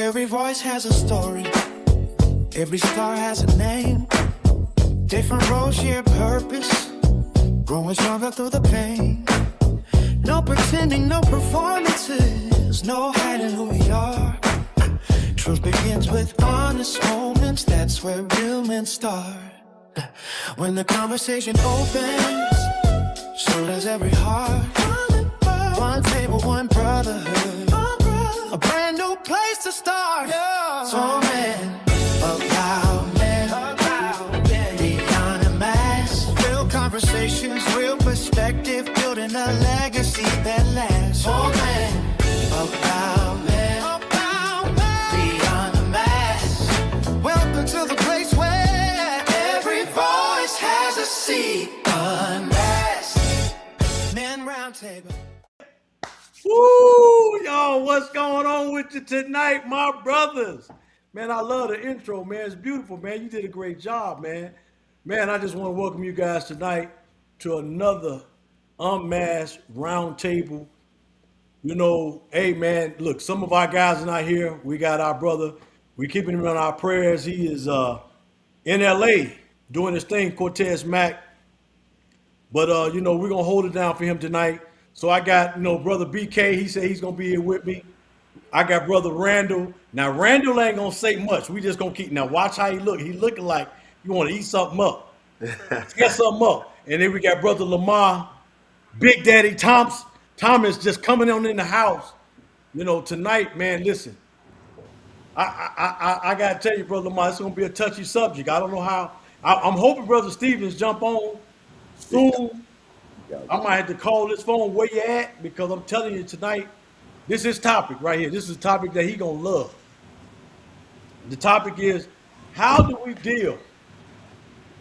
Every voice has a story. Every star has a name. Different roles share purpose. Growing stronger through the pain. No pretending, no performances. No hiding who we are. Truth begins with honest moments. That's where real men start. When the conversation opens, so does every heart. One table, one brotherhood. A brand new place to start. So men, about men, beyond a mask. Real conversations, real perspective, building a legacy that lasts. So men, about men, beyond a mask. Welcome to the place where every voice has a seat. Unmasked. Men Roundtable. Woo, y'all, what's going on with you tonight, my brothers? Man, I love the intro, man. It's beautiful, man. You did a great job, man. Man, I just want to welcome you guys tonight to another Unmasked Roundtable. You know, hey, man, look, some of our guys are not here. We got our brother. We're keeping him in our prayers. He is in L.A. doing his thing, Cortez Mack. But, you know, we're going to hold it down for him tonight. So I got, you know, brother BK. He said he's going to be here with me. I got brother Randall. Now, Randall ain't going to say much. We just going to keep. Now, watch how he look. He looking like you want to eat something up. Get something up. And then we got brother Lamar, Big Daddy Thomas just coming on in the house. You know, tonight, man, listen. I got to tell you, brother Lamar, it's going to be a touchy subject. I don't know how. I'm hoping brother Stevens jump on soon. I might have to call this phone where you at, because I'm telling you tonight, this is topic right here. This is a topic that he gonna love. The topic is, how do we deal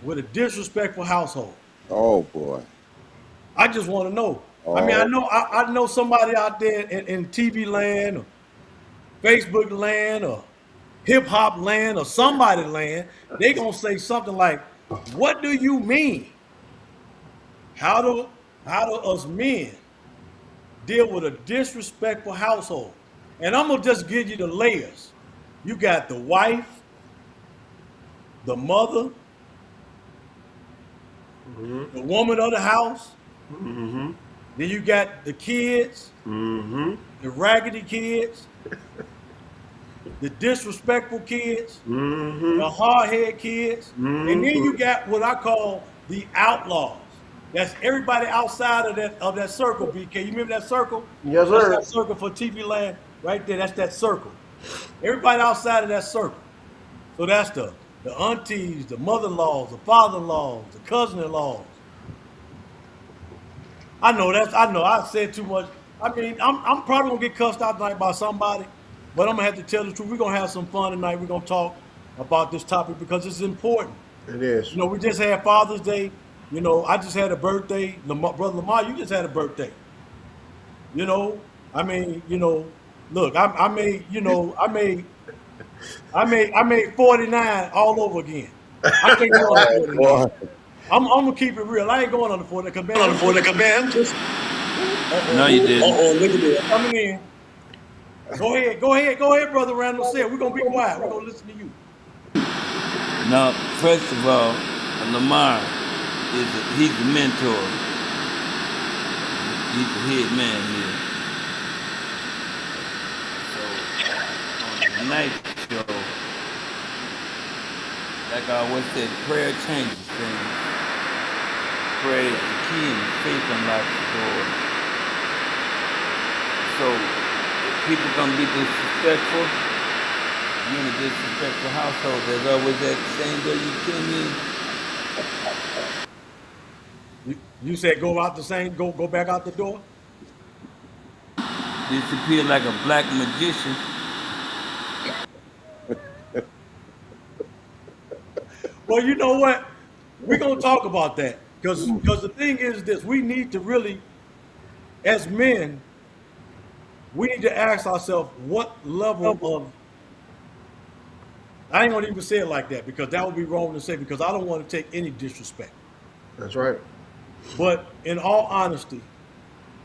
with a disrespectful household? Oh boy. I just want to know. I mean, I know somebody out there in TV land or Facebook land or hip hop land or somebody land. They gonna say something like, "What do you mean? How do us men deal with a disrespectful household?" And I'm gonna just give you the layers. You got the wife, the mother, the woman of the house. Then you got the kids, the raggedy kids, the disrespectful kids, the hard-headed kids, and then you got what I call the outlaws. That's everybody outside of that circle, BK. You remember that circle? Yes, sir. That's that circle for TV land right there. That's that circle. Everybody outside of that circle. So that's the aunties, the mother-in-laws, the father-in-laws, the cousin-in-laws. I know I said too much. I mean, I'm probably gonna get cussed out tonight by somebody, but I'm gonna have to tell the truth. We're gonna have some fun tonight. We're gonna talk about this topic because it's important. It is. You know, we just had Father's Day. You know, I just had a birthday. Brother Lamar, you just had a birthday. You know, I mean, you know, look, I made 49 all over again. I can't go on 49. I'm gonna keep it real. I ain't going on the 49. No, you didn't. Look at this. Coming in. Go ahead, brother Randall. Say it. We're gonna be quiet. We're gonna listen to you. Now, first of all, Lamar he's the mentor. He's the head man here. So on tonight's show, like I always said, prayer changes things. Prayer is the key and faith unlocks the door. So if people gonna be disrespectful, you in a disrespectful household, there's always that same door you came in. You said go back out the door? Disappear like a black magician. Well, you know what? We're gonna talk about that. Because the thing is this, we need to really, as men, we need to ask ourselves what level of, I ain't gonna even say it like that because that would be wrong to say, because I don't want to take any disrespect. That's right. But in all honesty,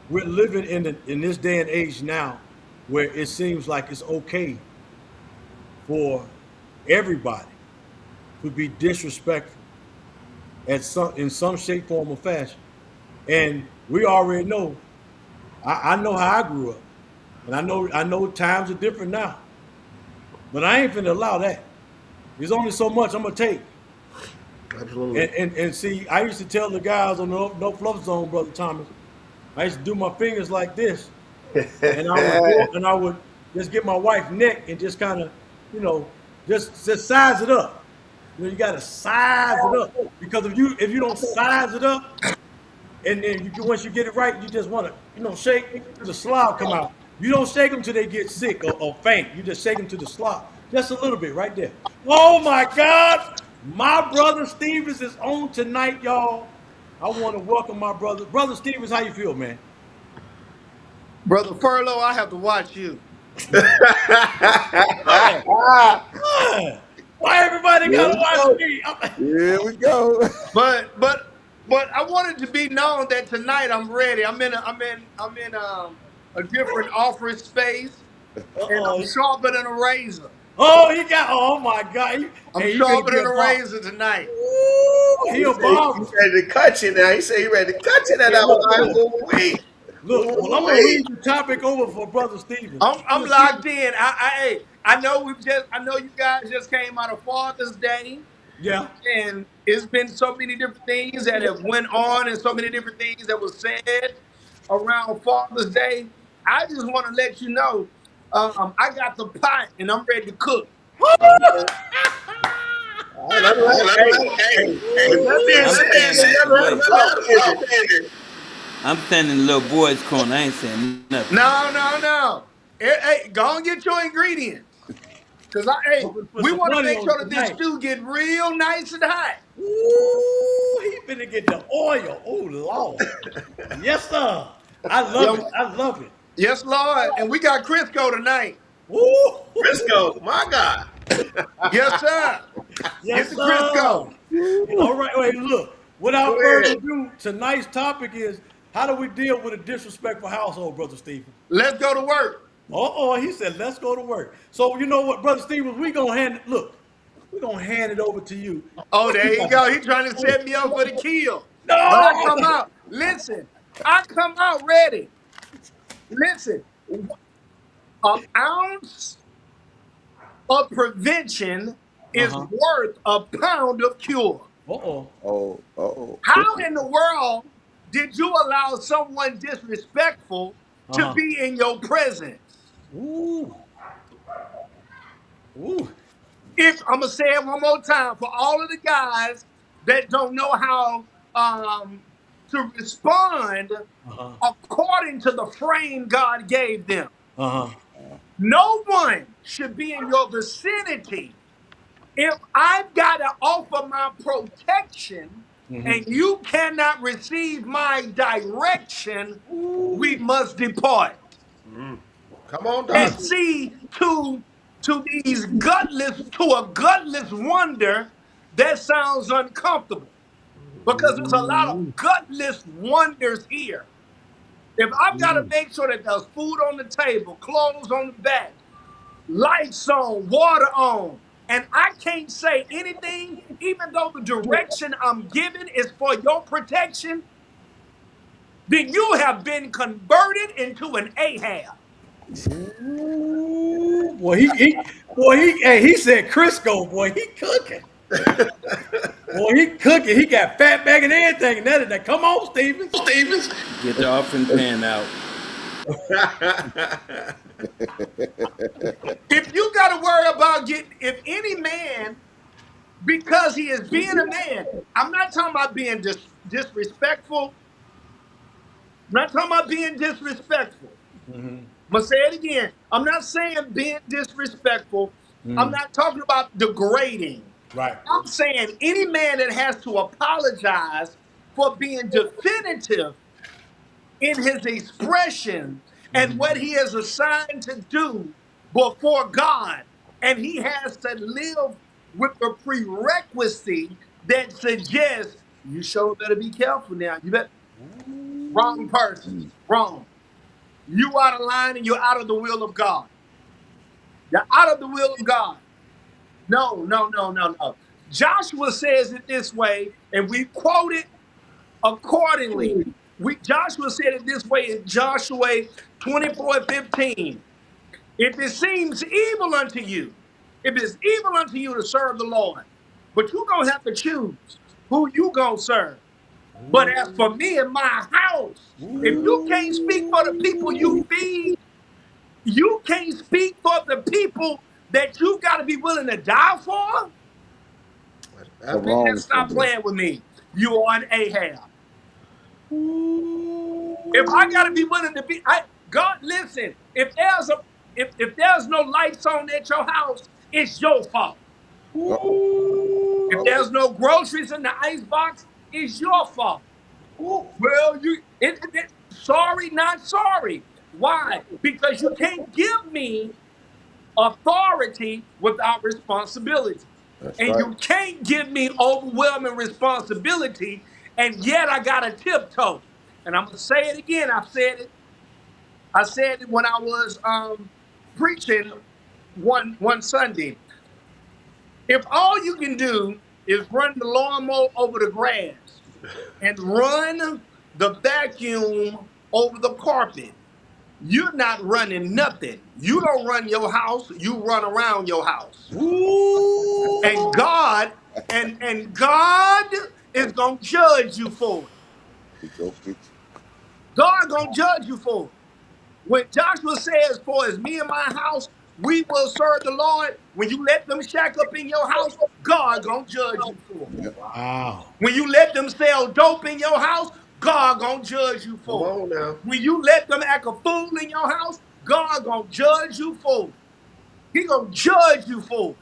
we're living in this day and age now where it seems like it's okay for everybody to be disrespectful in some shape, form, or fashion. And we already know. I know how I grew up, and I know times are different now. But I ain't finna allow that. There's only so much I'm gonna take. Absolutely. And see, I used to tell the guys on the no fluff zone, brother Thomas. I used to do my fingers like this, and I would just get my wife's neck and just kind of, just size it up. You gotta size it up because if you don't size it up, and then once you get it right, you just want to shake till the slob come out. You don't shake them till they get sick or faint. You just shake them to the slob, just a little bit right there. Oh my God, my brother Stevens is on tonight, y'all. I want to welcome my brother Stevens. How you feel, man? Brother Furlough, I have to watch you. Man, man. Why everybody Here gotta we watch go. me? Here we go. But I wanted to be known that tonight I'm ready. I'm in a different office space, and I'm Uh-oh. sharper than a razor. Oh, he got. Oh my God. I'm Hey, he gonna sharper be than a a bomb. razor tonight. Ooh, he He a said he's bomb. ready to cut you now. He said he's ready to cut you now. Hey, That look, was like, look, ooh, wait. look. Well, I'm gonna Wait. read the topic over for Brother Stevens. I'm Brother Stevens. locked in. I know you guys just came out of Father's Day, Yeah. and it's been so many different things that have went on, and so many different things that was said around Father's Day. I just want to let you know, I got the pot and I'm ready to cook. Okay. All right, All let right, hey, hey, hey. With that Ooh, being I'm said, standing you out never the heard way. of Father, is it? I'm standing in the little boy's corner. I ain't saying nothing. no, no, no. Hey, go and get your ingredients, cause I'm gonna put we some want to money make on sure it that this tonight. stew get real nice and hot. Ooh, he finna get the oil. Oh Lord. Yes, sir. I love Yeah, it. I love it. yes, Lord. And we got Crisco tonight. Ooh. Crisco, my God. Yes, sir. Get Yes, the sir. Crisco. All right, wait, look. Go Without further ahead. ado, tonight's topic is how do we deal with a disrespectful household, Brother Stephen? Let's go to work. Oh, he said, let's go to work. So you know what, Brother Stevens, we're gonna hand it over to you. Oh, What you there you got to go. say? He trying to set me up for the kill. But I No! come out. Listen, I come out ready. Listen, an ounce of prevention is Uh-huh. worth a pound of cure. Uh-oh. Oh, oh. How in the world did you allow someone disrespectful to Uh-huh. be in your presence? Ooh. Ooh. If I'm gonna say it one more time for all of the guys that don't know how to respond Uh-huh. according to the frame God gave them. Uh-huh. No one should be in your vicinity. If I've got to offer my protection and Mm-hmm. you cannot receive my direction, we Ooh. must depart Mm. Come on, and doctor. see to these gutless to a gutless wonder that sounds uncomfortable because there's a lot of gutless wonders here. If I've got to make sure that there's food on the table, clothes on the back, lights on, water on, and I can't say anything, even though the direction I'm giving is for your protection, then you have been converted into an Ahab. Ooh. Boy, he said Crisco, boy, he cooking. Boy, he cooking. He got fat bag and everything. And that. Come on, Stevens. Stevens. Get the offering pan out. If you got to worry about getting, if any man, because he is being a man, I'm not talking about being disrespectful. I'm not talking about being disrespectful. I'm going to say it again. I'm not saying being disrespectful. I'm not talking about degrading. Right. I'm saying any man that has to apologize for being definitive in his expression and what he is assigned to do before God. And he has to live with the prerequisite that suggests you sure better be careful now. You better, wrong person, wrong. You out of line and you're out of the will of God. You're out of the will of God. No, no, no, no, no. Joshua says it this way, and we quote it accordingly. Joshua said it this way in Joshua 24:15. If it seems evil unto you, if it's evil unto you to serve the Lord, but you're gonna have to choose who you gonna serve. But as for me and my house, if you can't speak for the people you feed, you can't speak for the people that you got to be willing to die for. That's What's Man, big. wrong stop somewhere? playing with me. You are an Ahab. If I gotta be willing to be, God, listen. If there's no lights on at your house, it's your fault. Uh-oh. If there's no groceries in the ice box, it's your fault. Well, sorry, not sorry. Why? Because you can't give me authority without responsibility. That's And right. you can't give me overwhelming responsibility, and yet I gotta tiptoe. And I'm gonna say it again. I said it when I was preaching one Sunday. If all you can do is run the lawnmower over the grass and run the vacuum over the carpet, you're not running nothing. You don't run your house, you run around your house. And God and God is gonna judge you for it. He go get you. God gonna judge you for it. When Joshua says, "For as me and my house, we will serve the Lord," when you let them shack up in your house, God gonna judge you for it. Yep. Wow. When you let them sell dope in your house, God gonna judge you Come for it. on now. When you let them act a fool in your house, God gonna judge you for it. He gonna judge you for it.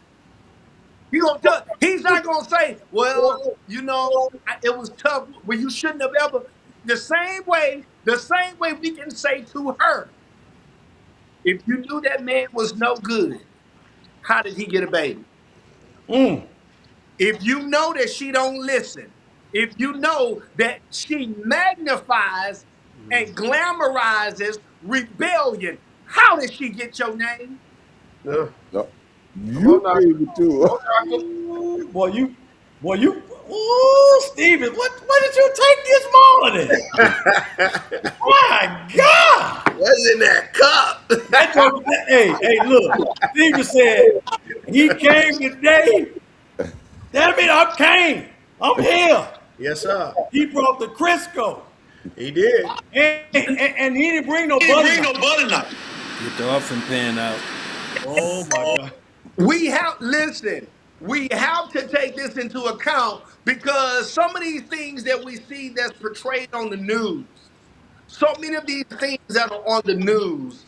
He gonna judge. He's not gonna say, "Well, it was tough." Well, you shouldn't have ever. The same way we can say to her, if you knew that man was no good, how did he get a baby? If you know that she don't listen, if you know that she magnifies and glamorizes rebellion, how did she get your name? Yeah. No. Come on, You doctor. gave it to Come her. on, doctor. Stephen, what did you take this morning? My God! What's in that cup? That joke, hey, look. Stephen said he came today. That mean I came. I'm here. Yes, sir. He brought the Crisco, He did. and he didn't bring no He didn't butter bring knife. no butter knife. Get the offering pan out. Oh my God! We have to take this into account because some of these things that we see that's portrayed on the news, so many of these things that are on the news,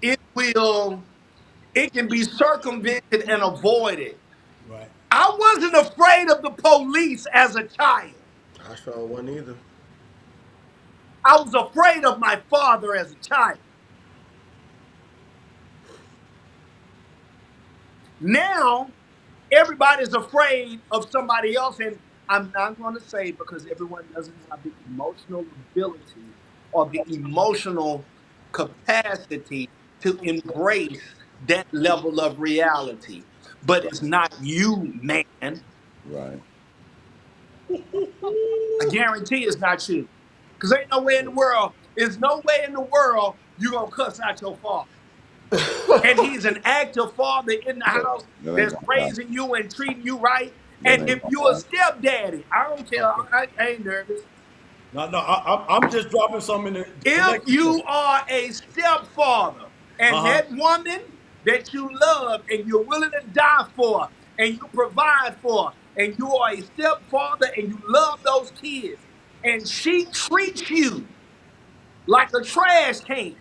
it will, it can be circumvented and avoided. Right. I wasn't afraid of the police as a child. I sure wasn't either. I was afraid of my father as a child. Now, everybody's afraid of somebody else. And I'm not going to say because everyone doesn't have the emotional ability or the emotional capacity to embrace that level of reality. But Right. it's not you, man. Right. I guarantee it's not you. Because ain't no way in the world, there's no way in the world you're going to cuss out your father. And he's an active father in the That, house that ain't that's gonna happen. raising you and treating you right. That And ain't if gonna you're a happen. stepdaddy, I don't care. Okay. I ain't nervous. No, I'm just dropping some in the If collective. you are a stepfather and Uh huh. that woman that you love and you're willing to die for and you provide for, and you are a stepfather and you love those kids, and she treats you like a trash can,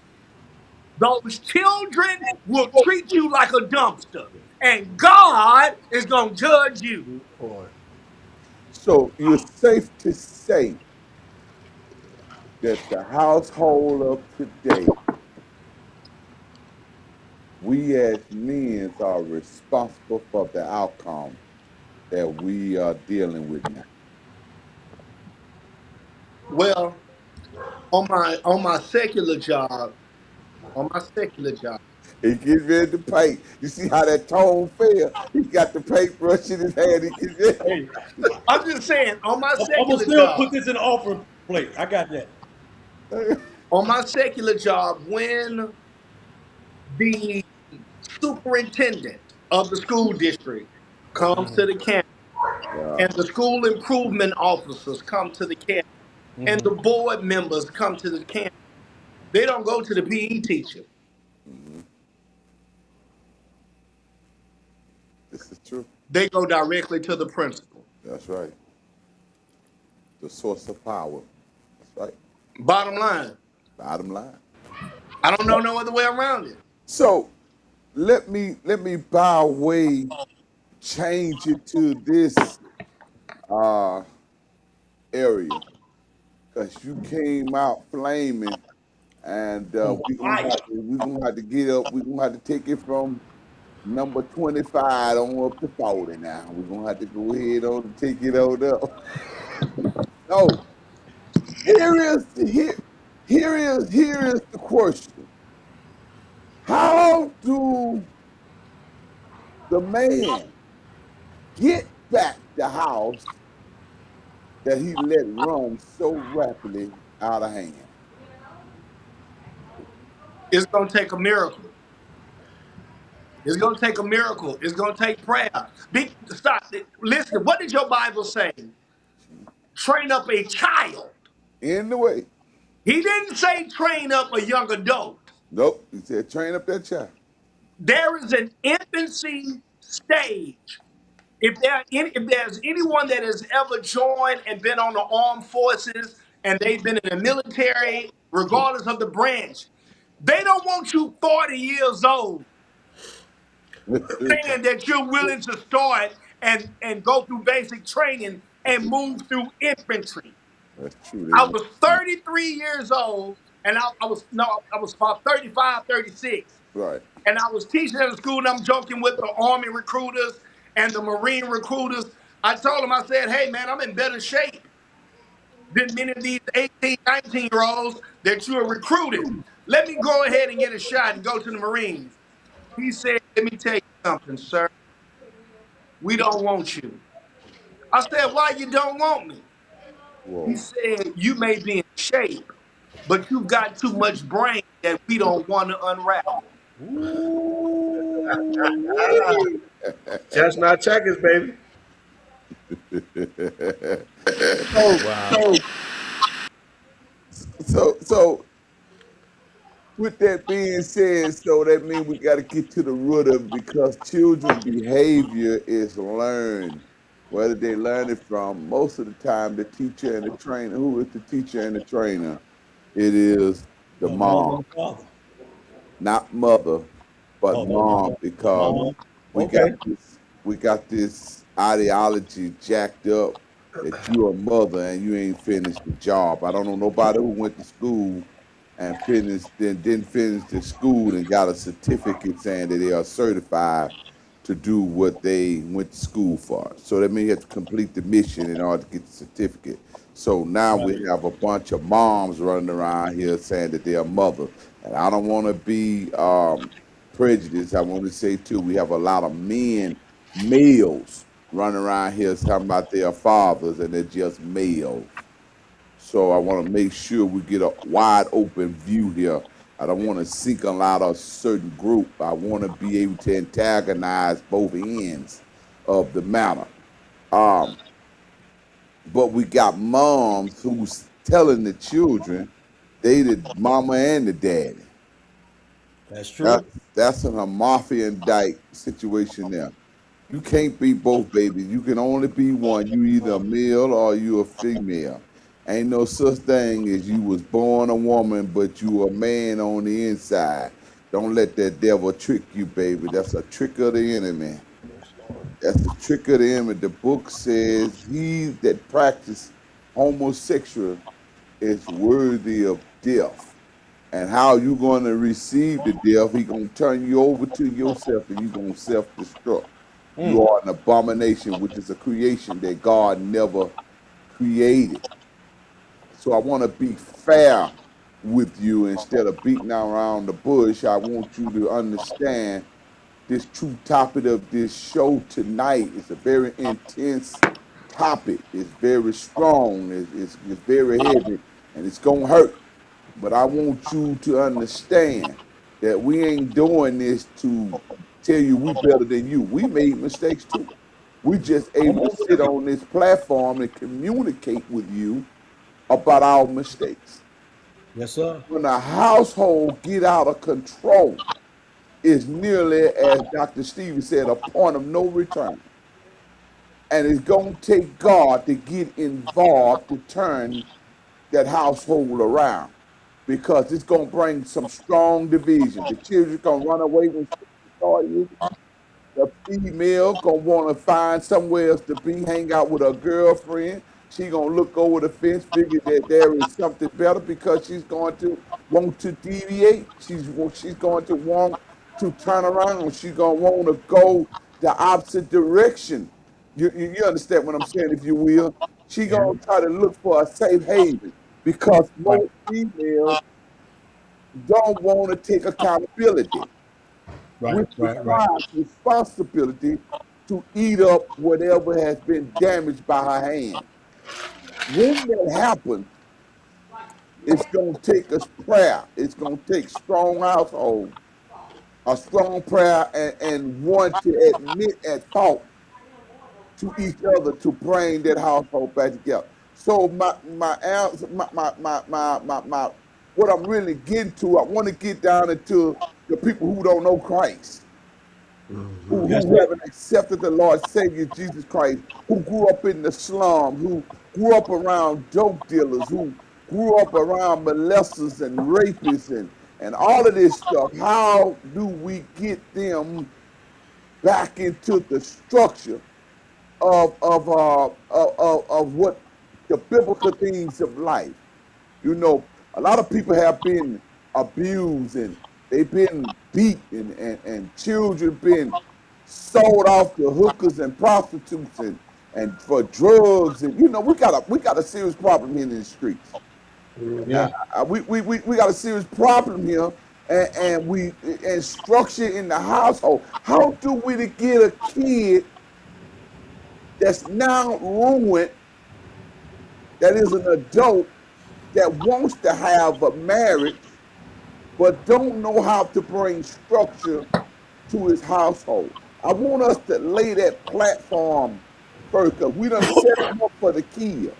those children will treat you like a dumpster. And God is going to judge you. Boy. So you're safe to say that the household of today, we as men are responsible for the outcome that we are dealing with now. Well, on my secular job, on my secular job. He gets ready to paint. You see how that tone fell? He got the paintbrush in his hand. He gets ready. Hey, I'm just saying, on my I'm gonna secular still put job, this in the offering plate. I got that. when the superintendent of the school district comes to the campus Yeah. and the school improvement officers come to the campus and the board members come to the campus, they don't go to the PE teacher. Mhm. This is true. They go directly to the principal. That's right. The source of power. That's right. Bottom line, Bottom line. I don't know no other way around it. So let me by way change it to this uh area because you came out flaming, and On fire. we gonna have to get up. We gonna have to take it from number 25 on up to 40 now. We're gonna have to go ahead on and take it on up. So here is the question. How do the man get back the house that he let run so rapidly out of hand? It's going to take a miracle. It's going to take a miracle. It's going to take prayer. Stop. Listen, what did your Bible say? Train up a child. In the way. He didn't say train up a young adult. Nope. He said train up that child. There is an infancy stage. If there's anyone that has ever joined and been on the armed forces and they've been in the military, regardless of the branch, they don't want you 40 years old saying that you're willing to start and go through basic training and move through infantry. That's true. They I want was 33 years old, and I was about 35, 36. right. And I was teaching at a school, and I'm joking with the Army recruiters and the Marine recruiters. I told them, I said, hey, man, I'm in better shape than many of these 18, 19-year-olds that you are recruiting. Let me go ahead and get a shot and go to the Marines. He said, let me tell you something, sir. We don't want you. I said, why you don't want me? He Whoa. said, you may be in shape, but you've got too much brain that we don't want to unravel. Ooh. Chestnut checkers, baby. so Wow. so so with that being said, so that means we got to get to the root of it because children behavior is learned. Whether they learn it from, most of the time, the teacher and the trainer. Who is the teacher and the trainer? It is the The mother mom, and father. not mother, but Oh, the mom, because mom. we got Okay. this ideology jacked up that you're a mother and you ain't finished the job. I don't know nobody who went to school and finished then didn't finish the school and got a certificate saying that they are certified to do what they went to school for. So that means you have to complete the mission in order to get the certificate. So now Right. we have a bunch of moms running around here saying that they're mothers. And I don't want to be prejudiced. I want to say too, we have a lot of males running around here talking about their fathers and they're just males. So I want to make sure we get a wide open view here. I don't want to sink a lot of certain group. I want to be able to antagonize both ends of the matter. Um, but we got moms who's telling the children they the mama and the daddy. That's That's true. that's an a mafia and dyke situation there. You can't be both, baby. You can only be one. You either a male or you a female. Ain't no such thing as you was born a woman, but you a man on the inside. Don't let that devil trick you, baby. That's a trick of the enemy. That's the trick of the enemy. The book says he that practice homosexual is worthy of death. And how you going to receive the death? He gonna turn you over to yourself, and you gonna self-destruct. You are an abomination, which is a creation that God never created. So I want to be fair with you instead of beating around the bush. I want you to understand this true topic of this show tonight is a very intense topic. It's very strong. It's very heavy, and it's gonna hurt. But I want you to understand that we ain't doing this to tell you we better than you. We made mistakes too. We just able to sit on this platform and communicate with you about our mistakes. Yes, sir. When a household get out of control, it's nearly, as Dr. Stevie said, a point of no return. And it's going to take God to get involved to turn that household around because it's going to bring some strong division. The children going to run away when they start using. The female gonna want to find somewhere else to be, hang out with her girlfriend. She gonna look over the fence, figure that there is something better because she's going to want to deviate. She's going to want to turn around. She's gonna want to go the opposite direction. You understand what I'm saying, if you will? She Mhm. gonna try to look for a safe haven because Right, most females don't want to take accountability, right, which right, right. requires responsibility to eat up whatever has been damaged by her hand. When that happens, it's going to take us prayer. It's going to take strong household, a strong prayer, and one to admit at fault to each other to bring that household back together. So my answer, what I'm really getting to, I want to get down into the people who don't know Christ, That's who it. haven't accepted the Lord Savior Jesus Christ, who grew up in the slums, who grew up around dope dealers, who grew up around molesters and rapists and all of this stuff. How do we get them back into the structure of what the biblical things of life? You know, a lot of people have been abused and they've been beat and children been sold off to hookers and prostitutes and for drugs and we got a serious problem here in the streets. Yeah. We got a serious problem here and structure in the household. How do we to get a kid that's now ruined that is an adult that wants to have a marriage but don't know how to bring structure to his household? I want us to lay that platform first because we done set him up for the kill.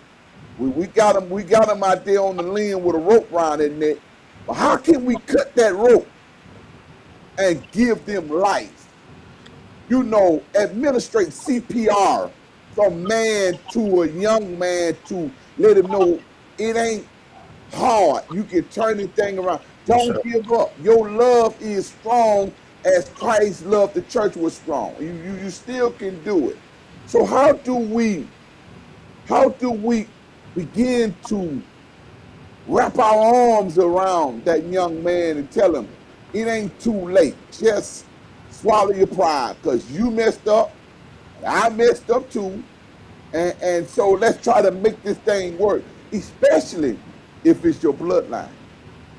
We got him out there on the limb with a rope around his neck. But how can we cut that rope and give them life? Administrate CPR from man to a young man to let him know it ain't hard. You can turn this thing around. Yes, Don't sir. give up. Your love is strong as Christ's love the church was strong. You still can do it. So how do we begin to wrap our arms around that young man and tell him it ain't too late. Just swallow your pride because you messed up and I messed up too. And so let's try to make this thing work, especially if it's your bloodline,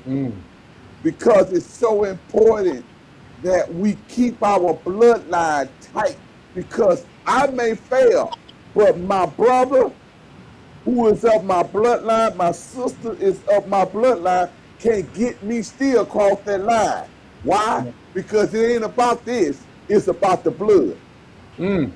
Mm. because it's so important that we keep our bloodline tight because I may fail, but my brother who is of my bloodline, my sister is of my bloodline, can get me still across that line. Why? Because it ain't about this, it's about the blood. Mm.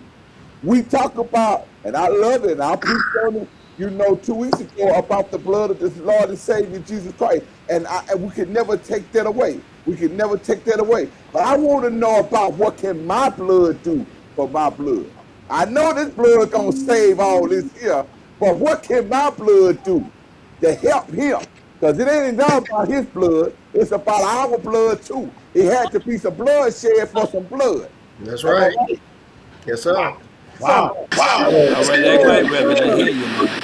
We talk about, and I love it, and I preached on it, 2 weeks ago about the blood of this Lord and Savior Jesus Christ. And we can never take that away. We can never take that away. But I want to know about what can my blood do for my blood. I know this blood gonna save all this here, but what can my blood do to help him? Because it ain't all about his blood, it's about our blood too. It had to be some blood shed for some blood. That's Am I right. right? Yes, sir. Wow. All right, that's right, Reverend. I hear you, man.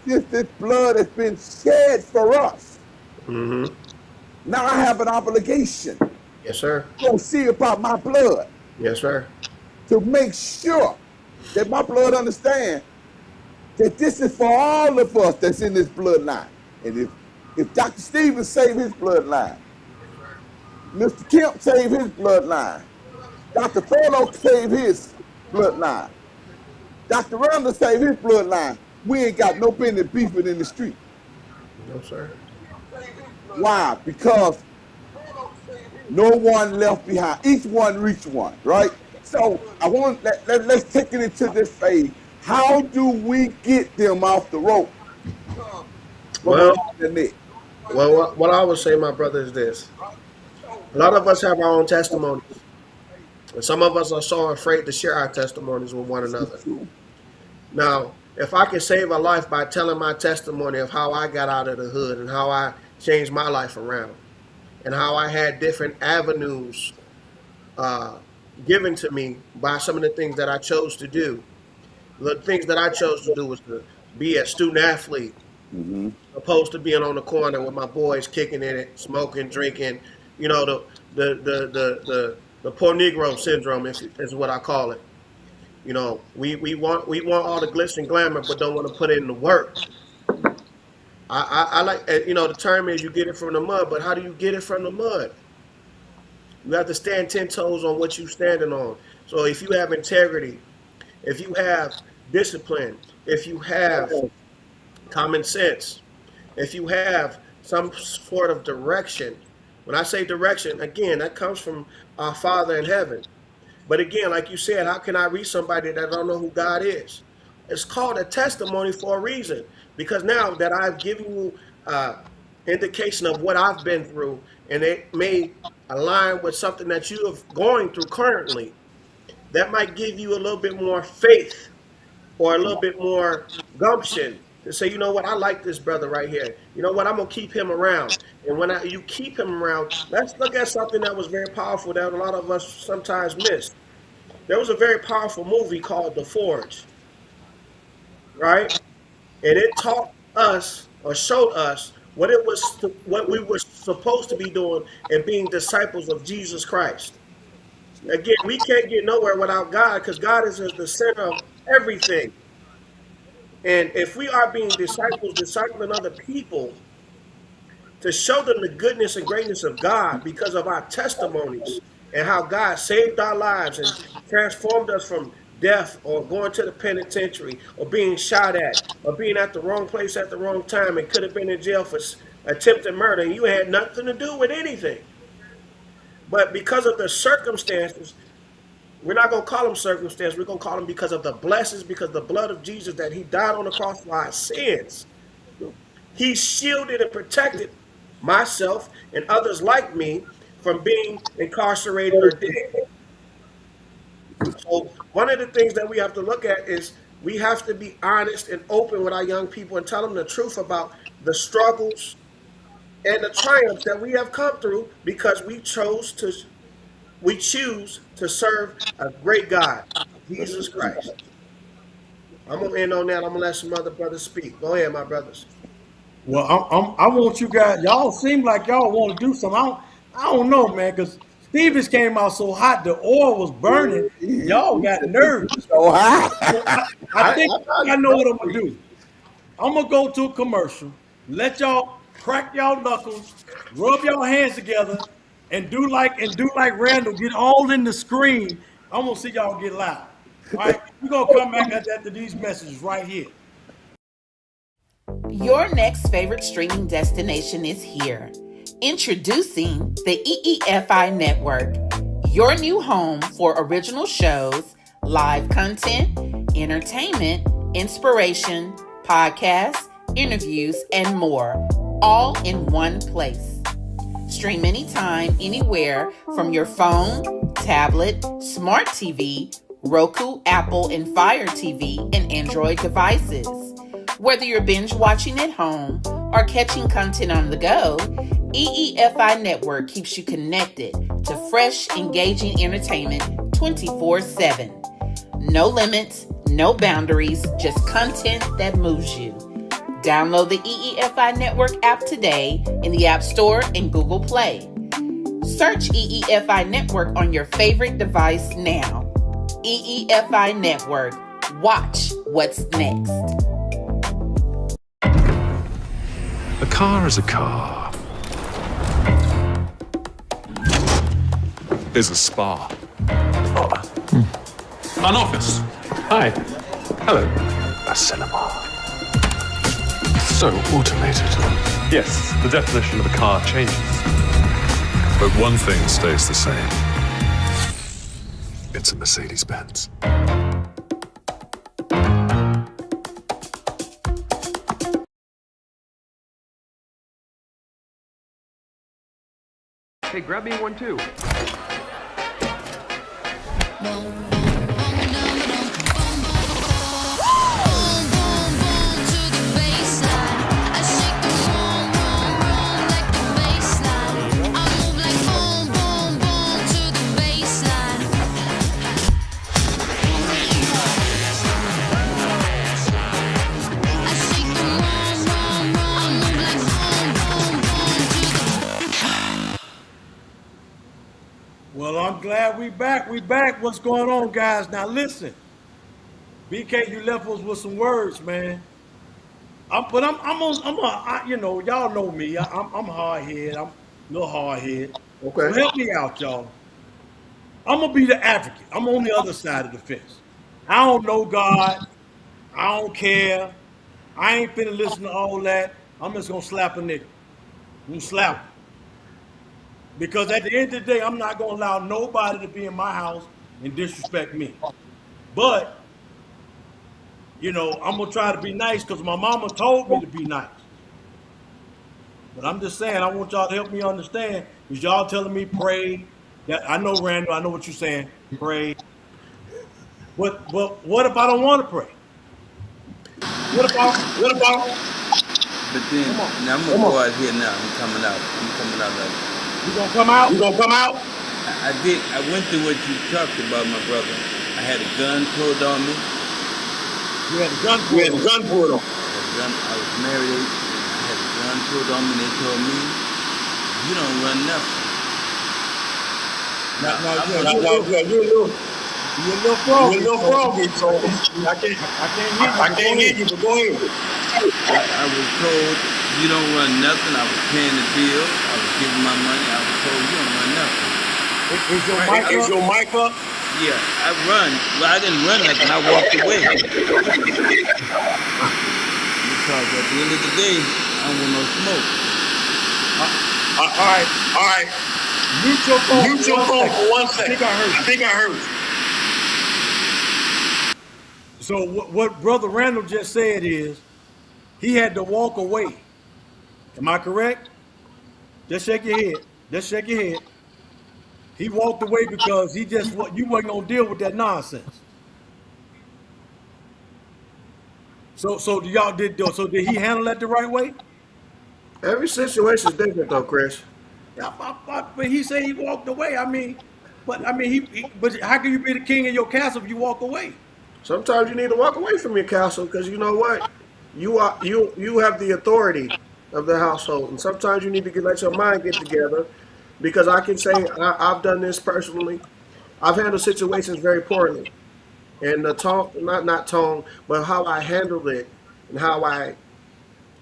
Since this blood has been shed for us, Mm-hmm. now I have an obligation Yes, sir. to go see about my blood Yes, sir. to make sure that my blood understands that this is for all of us that's in this bloodline. And if Dr. Stevens saved his bloodline, Mr. Kemp saved his bloodline, Dr. Furlow saved his bloodline, Dr. Randall saved his bloodline, we ain't got no business beefing in the street. No, sir. Why? Because no one left behind. Each one reached one, right? So I want let's take it into this phase. How do we get them off the rope from Well, around the neck? well, what I would say, my brother, is this: a lot of us have our own testimonies, and some of us are so afraid to share our testimonies with one another. Now, if I can save a life by telling my testimony of how I got out of the hood and how I changed my life around, and how I had different avenues uh, given to me by some of the things that I chose to do. The things that I chose to do was to be a student athlete, Mm-hmm. opposed to being on the corner with my boys kicking in it, smoking, drinking. You know, the poor Negro syndrome is what I call it. You know, we want all the glitz and glamour, but don't want to put in the work. I like, the term is you get it from the mud, but how do you get it from the mud? You have to stand 10 toes on what you're standing on. So if you have integrity, if you have discipline, if you have common sense, if you have some sort of direction. When I say direction, again, that comes from our Father in heaven. But again, like you said, how can I reach somebody that don't know who God is? It's called a testimony for a reason. Because now that I've given you indication of what I've been through, and it may align with something that you are going through currently, that might give you a little bit more faith or a little bit more gumption to say, you know what, I like this brother right here. You know what, I'm gonna keep him around. And when you keep him around, let's look at something that was very powerful that a lot of us sometimes miss. There was a very powerful movie called The Forge, right? And it taught us or showed us what we were supposed to be doing and being disciples of Jesus Christ. Again, we can't get nowhere without God because God is at the center of everything. And if we are being disciples, discipling other people to show them the goodness and greatness of God because of our testimonies and how God saved our lives and transformed us from death or going to the penitentiary or being shot at or being at the wrong place at the wrong time and could have been in jail for attempted murder and you had nothing to do with anything. But because of the circumstances, we're not going to call them circumstances. We're going to call them because of the blessings, because of the blood of Jesus that he died on the cross for our sins. He shielded and protected myself and others like me from being incarcerated or dead. So one of the things that we have to look at is we have to be honest and open with our young people and tell them the truth about the struggles and the triumphs that we have come through because we choose to serve a great God, Jesus Christ. I'm gonna end on that. I'm gonna let some other brothers speak. Go ahead, my brothers. Well, I want you guys. Y'all seem like y'all want to do something. I don't know, man, because Stevens came out so hot, the oil was burning. Y'all got nervous. So high. So I think I know what I'm gonna do. I'm gonna go to a commercial. Let y'all crack y'all knuckles, rub y'all hands together, and do like Randall. Get all in the screen. I'm gonna see y'all get loud. All right, we're gonna come back after these messages right here. Your next favorite streaming destination is here. Introducing the EEFI Network, your new home for original shows, live content, entertainment, inspiration, podcasts, interviews, and more, all in one place. Stream anytime, anywhere from your phone, tablet, smart TV, Roku, Apple, and Fire TV, and Android devices. Whether you're binge watching at home or catching content on the go, EEFI Network keeps you connected to fresh, engaging entertainment 24/7. No limits, no boundaries, just content that moves you. Download the EEFI Network app today in the App Store and Google Play. Search EEFI Network on your favorite device now. EEFI Network. Watch what's next. A car is a car. Is a spa. An office. Hi. Hello. A cinema. So automated. Yes, the definition of a car changes. But one thing stays the same. It's a Mercedes-Benz. Hey, grab me one too. Well, I'm glad we back. We back. What's going on, guys? Now listen, BK, you left us with some words, man. You know, y'all know me. I'm hard head. I'm a little hard head. So Okay. help me out, y'all. I'm gonna be the advocate. I'm on the other side of the fence. I don't know God. I don't care. I ain't finna listen to all that. I'm just gonna slap a nigga. I'm gonna slap him. Because at the end of the day, I'm not gonna allow nobody to be in my house and disrespect me. But, you know, I'm gonna try to be nice because my mama told me to be nice. But I'm just saying, I want y'all to help me understand. Is y'all telling me pray? That I know, Randall, I know what you're saying. Pray. But what if I don't want to pray? What about But then, now I'm gonna go out here now. I'm coming out. I'm coming out like you gonna come out? You gonna come out? I went through what you talked about, my brother. I had a gun pulled on me. You had a gun You had pulled a on. gun pulled on. I was married. I had a gun pulled on me. And they told me, "You don't run nothing." Now Now, I'm yeah, gonna. you're a little You're a froggy, little so froggy, so I can't hear you, I but go can't hear ahead. you, but go ahead. I was told you don't run nothing. I was paying the bill. I was giving my money. I was told you don't run nothing. Is your Right? mic Is up? your mic up? Yeah, I run. Well, I didn't run nothing. I walked away because at the end of the day, I don't want no smoke. All right, All right. mute your phone Mute for your one phone second. for one I think second. I heard I you. think I heard you. So what Brother Randall just said is he had to walk away. Am I correct? Just shake your head. Just shake your head. He walked away because he just what you wasn't gonna deal with that nonsense. So did he handle that the right way? Every situation is different, though, Chris. Yeah, but he said he walked away. But how can you be the king of your castle if you walk away? Sometimes you need to walk away from your castle because you know what? You have the authority of the household, and sometimes you need to let your mind get together. Because I can say I've done this personally. I've handled situations very poorly, and the tone, not tone, but how I handled it and how I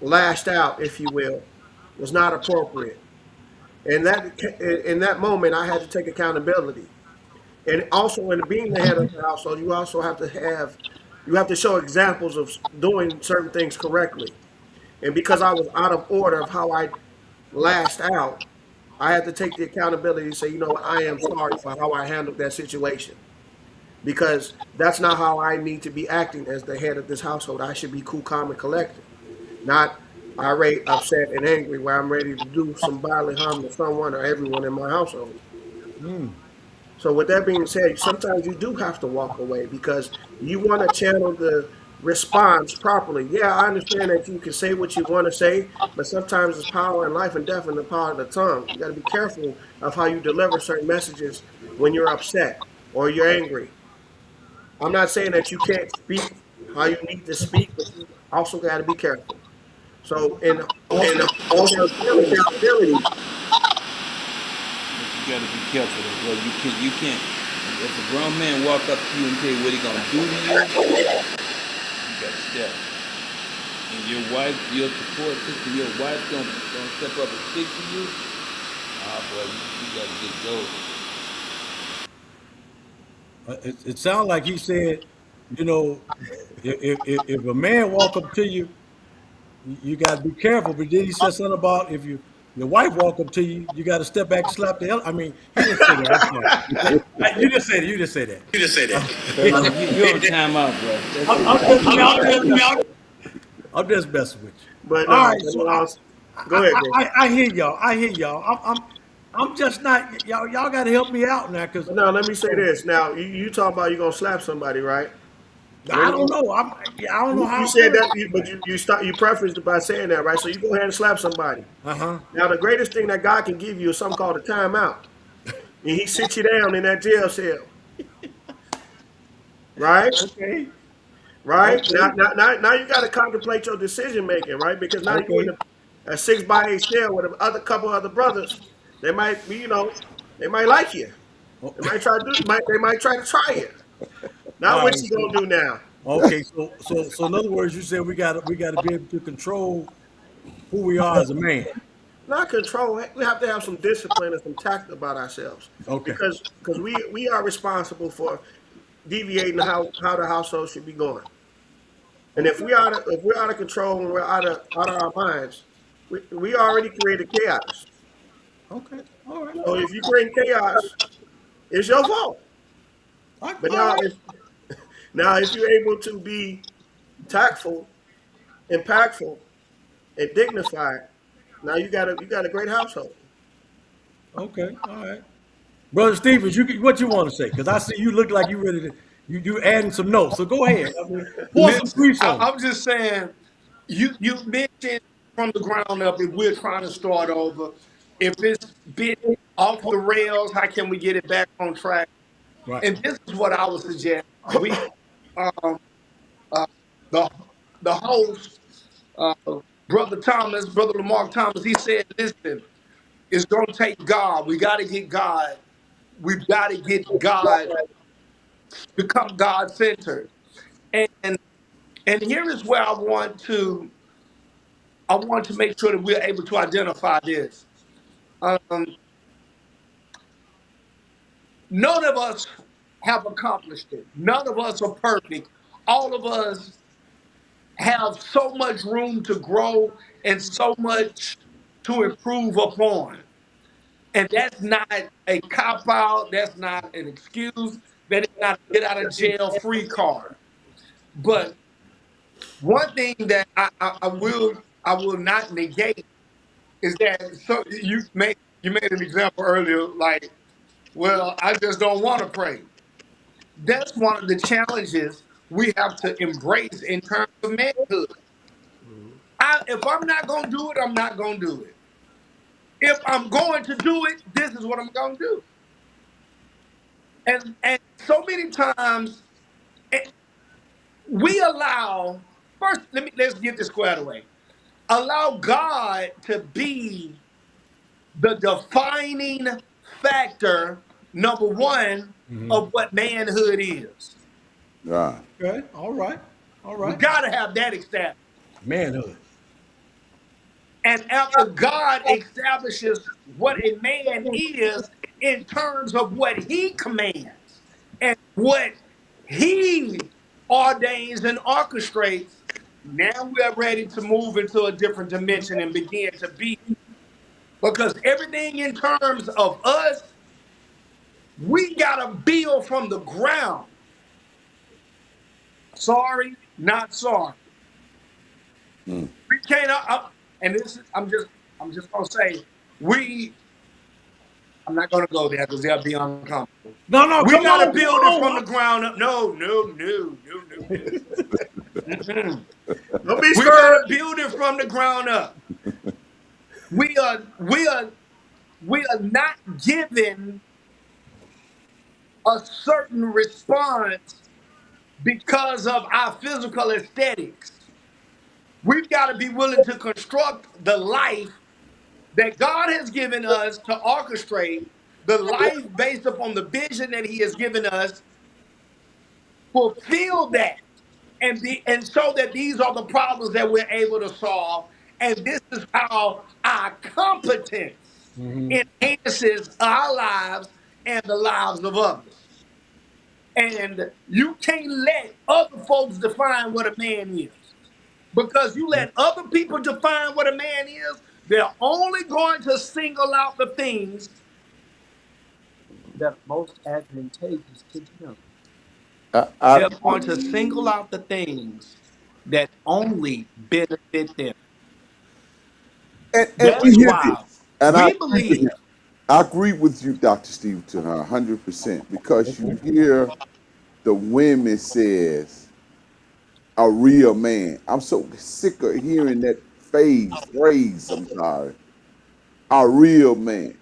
lashed out, if you will, was not appropriate. And that in that moment, I had to take accountability. And also, in being the head of the household, you also you have to show examples of doing certain things correctly. And because I was out of order of how I lashed out, I had to take the accountability and say, you know what, I am sorry for how I handled that situation. Because that's not how I need to be acting as the head of this household. I should be cool, calm, and collected, not irate, upset, and angry where I'm ready to do some bodily harm to someone or everyone in my household. So with that being said, sometimes you do have to walk away because you want to channel the response properly. Yeah, I understand that you can say what you want to say, but sometimes it's power in life and death in the power of the tongue. You got to be careful of how you deliver certain messages when you're upset or you're angry. I'm not saying that you can't speak how you need to speak, but you also got to be careful. So, and And also also accountability. accountability. But you gotta be careful, though, bro. You can't. If a grown man walk up to you and tell you what he gonna do to you, you gotta step. And your wife, your support system, your wife don't step up and speak to you. Ah, boy, you gotta get go. It sounds like he said, you know, if a man walk up to you, you got to be careful. But then he said something about if your wife walk up to you, you got to step back and slap the hell. I mean, he didn't say that. I'm sorry. You just said it. You just said that. You just say that. Fellas, you on timeout, bro. That's it. I'm just, I'm, I'm just, I'm just messing with you. But All no, right, but so no, go ahead, bro. I hear y'all. I hear y'all. I'm just not y'all. Y'all got to help me out now, because But now let me say this. Now you talking about you gonna slap somebody, right? I Let don't me. know. I don't know You how it said works. that, but you start you prefaced it by saying that, right? So you go ahead and slap somebody. Uh huh. Now the greatest thing that God can give you is something called a timeout, and He sits you down in that jail cell, right? Okay. Right? Okay. Now you got to contemplate your decision making, right? Because now you're in Okay. a 6 by 8 cell with a other couple other brothers. They might be, they might like you. Oh, They might try to they might try to try you. Now all what right. you So gonna do now? okay. So in other words, you said we got to be able to control who we are as a man. Not control. We have to have some discipline and some tact about ourselves, Okay. because we are responsible for deviating how the household should be going. And Okay. if we're out of control and we're out of our minds, we already created chaos. Okay. All right. So if you bring chaos, it's your fault. But All right. now if you're able to be tactful, impactful, and dignified, now you got a great household. Okay. All right. Brother Stevens, what you want to say? Because I see you look like you ready to you adding some notes. So go ahead. I mean, pour some Listen, grease on it. I'm just saying, you mentioned from the ground up, if we're trying to start over, if it's been off the rails, how can we get it back on track? Right. And this is what I would suggest. We uh, the the host, uh, Brother Thomas, Brother Lamar Thomas, he said, listen, it's gonna take God. We gotta get God. We've got to get God, become God centered. And and here is where I want to make sure that we're able to identify this. Um, none of us have accomplished it. None of us are perfect. All of us have so much room to grow and so much to improve upon. And that's not a cop out. That's not an excuse. That is not a get out of jail free card. But one thing that I will not negate is that so you made an example earlier, like, well, I just don't want to pray. That's one of the challenges we have to embrace in terms of manhood. If I'm not gonna do it, I'm not gonna do it. If I'm going to do it, this is what I'm gonna do. And so many times eh, we allow first. Let's get this squared away. Allow God to be the defining factor, number one, of what manhood is. Right. Okay. All right. All We right. got to have that established. Manhood. And after God establishes what a man is in terms of what he commands and what he ordains and orchestrates, now we are ready to move into a different dimension and begin to be. Because everything in terms of us, we got to build from the ground. Sorry, not sorry. Mm. We can't. And this is, I'm just gonna say, we. I'm not gonna go there because they'll be uncomfortable. No, no, We come got to on, build come it from the on. ground up. No, no, no, no, no, no. Mm-mm. Don't be We got to scared. build it from the ground up. We are, we are, we are not given a certain response because of our physical aesthetics. We've got to be willing to construct the life that God has given us to orchestrate, the life based upon the vision that He has given us, fulfill that. And so that these are the problems that we're able to solve. And this is how our competence enhances our lives and the lives of others. And you can't let other folks define what a man is. Because you let other people define what a man is, they're only going to single out the things that are most advantageous to them. I They're going to single out the things that only benefit them. and we That's hear why this, and I we agree with him. believe. I agree with you, Dr. Steve, to her 100% because you hear the women says a real man. I'm so sick of hearing that phrase. I'm sorry, a real man.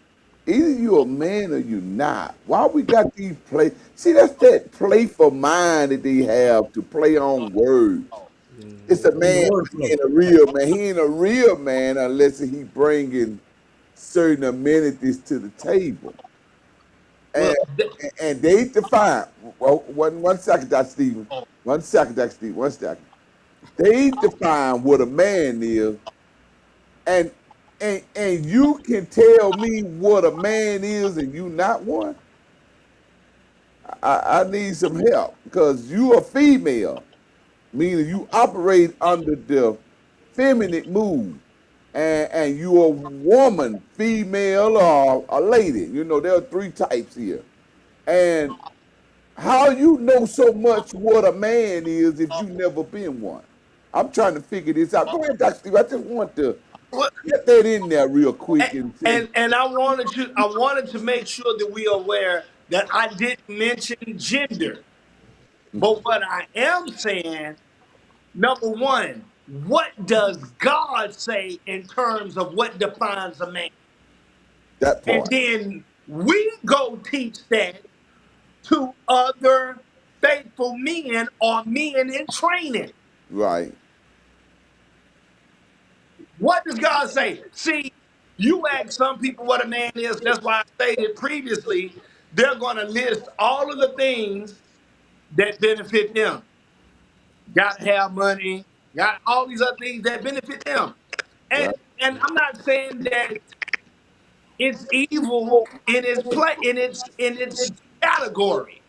Either you a man or you not. Why we got these play? See, that's that playful mind that they have to play on words. It's a In the man wordplay. being a real man. He ain't a real man unless he bringing certain amenities to the table. Well, And and they define. Well, one second, Dr. Stephen. 1 second, Dr. Stephen. 1 second. They define what a man is, and and you can tell me what a man is, and you not one. I need some help because you a female, meaning you operate under the feminine mood, and you a woman, female or a lady. You know there are three types here, and how you know so much what a man is if you never been one? I'm trying to figure this out. Go ahead, Dr. Steve. I just want to well, get that in there real quick and say, and I wanted to make sure that we are aware that I didn't mention gender. But what I am saying, number one, what does God say in terms of what defines a man? that And part. then we go teach that to other faithful men or men in training. Right. What does God say? See, you ask some people what a man is. That's why I stated previously, they're going to list all of the things that benefit them. Got to have money, got all these other things that benefit them. And Right. and I'm not saying that it's evil in its category,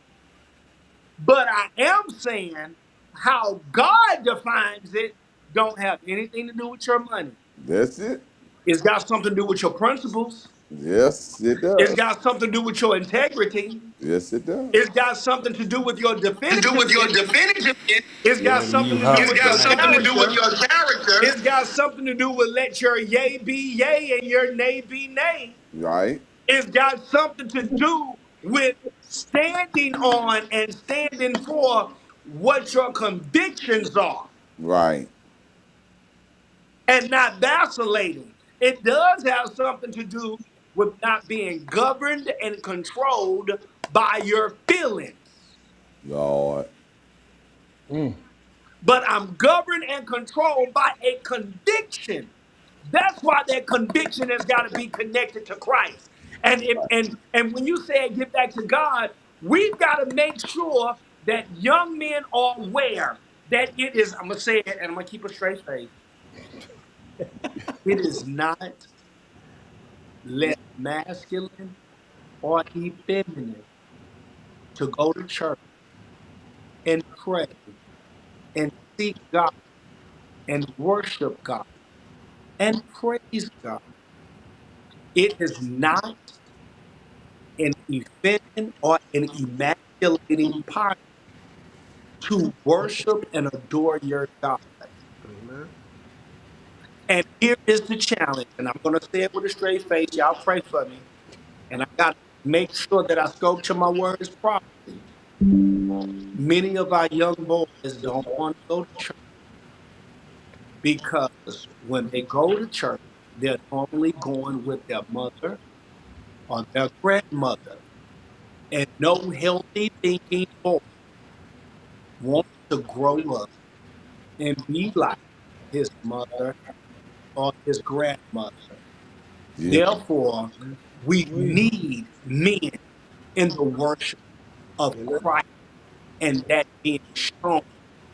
but I am saying how God defines it don't have anything to do with your money. That's it. It's got something to do with your principles. Yes, it It's does. got something to do with your integrity. Yes, it does. It's got something to do with your To do with your definitiveness. definitive. It's got Your something new to do house It's with got your tonight. something to do with character. your character. It's got something to do with let your yay be yay and your nay be nay. Right. It's got something to do with standing on and standing for what your convictions are Right. and not vacillating. It does have something to do with not being governed and controlled by your feelings. Lord. But I'm governed and controlled by a conviction. That's why that conviction has got to be connected to Christ. And when you say get back to God, we've got to make sure that young men are aware that it is, I'm gonna say it and I'm gonna keep a straight face. It is not less masculine or effeminate to go to church and pray and seek God and worship God and praise God. It is not an effeminate or an emasculating posture to worship and adore your God. Amen. And here is the challenge, and I'm going to say it with a straight face. Y'all pray for me. And I got to make sure that I sculpture my words properly. Many of our young boys don't want to go to church because when they go to church, they're normally going with their mother or their grandmother. And no healthy thinking boy wants to grow up and be like his mother or his grandmother. Yeah. Therefore, we need men in the worship of Amen. Christ and that being shown.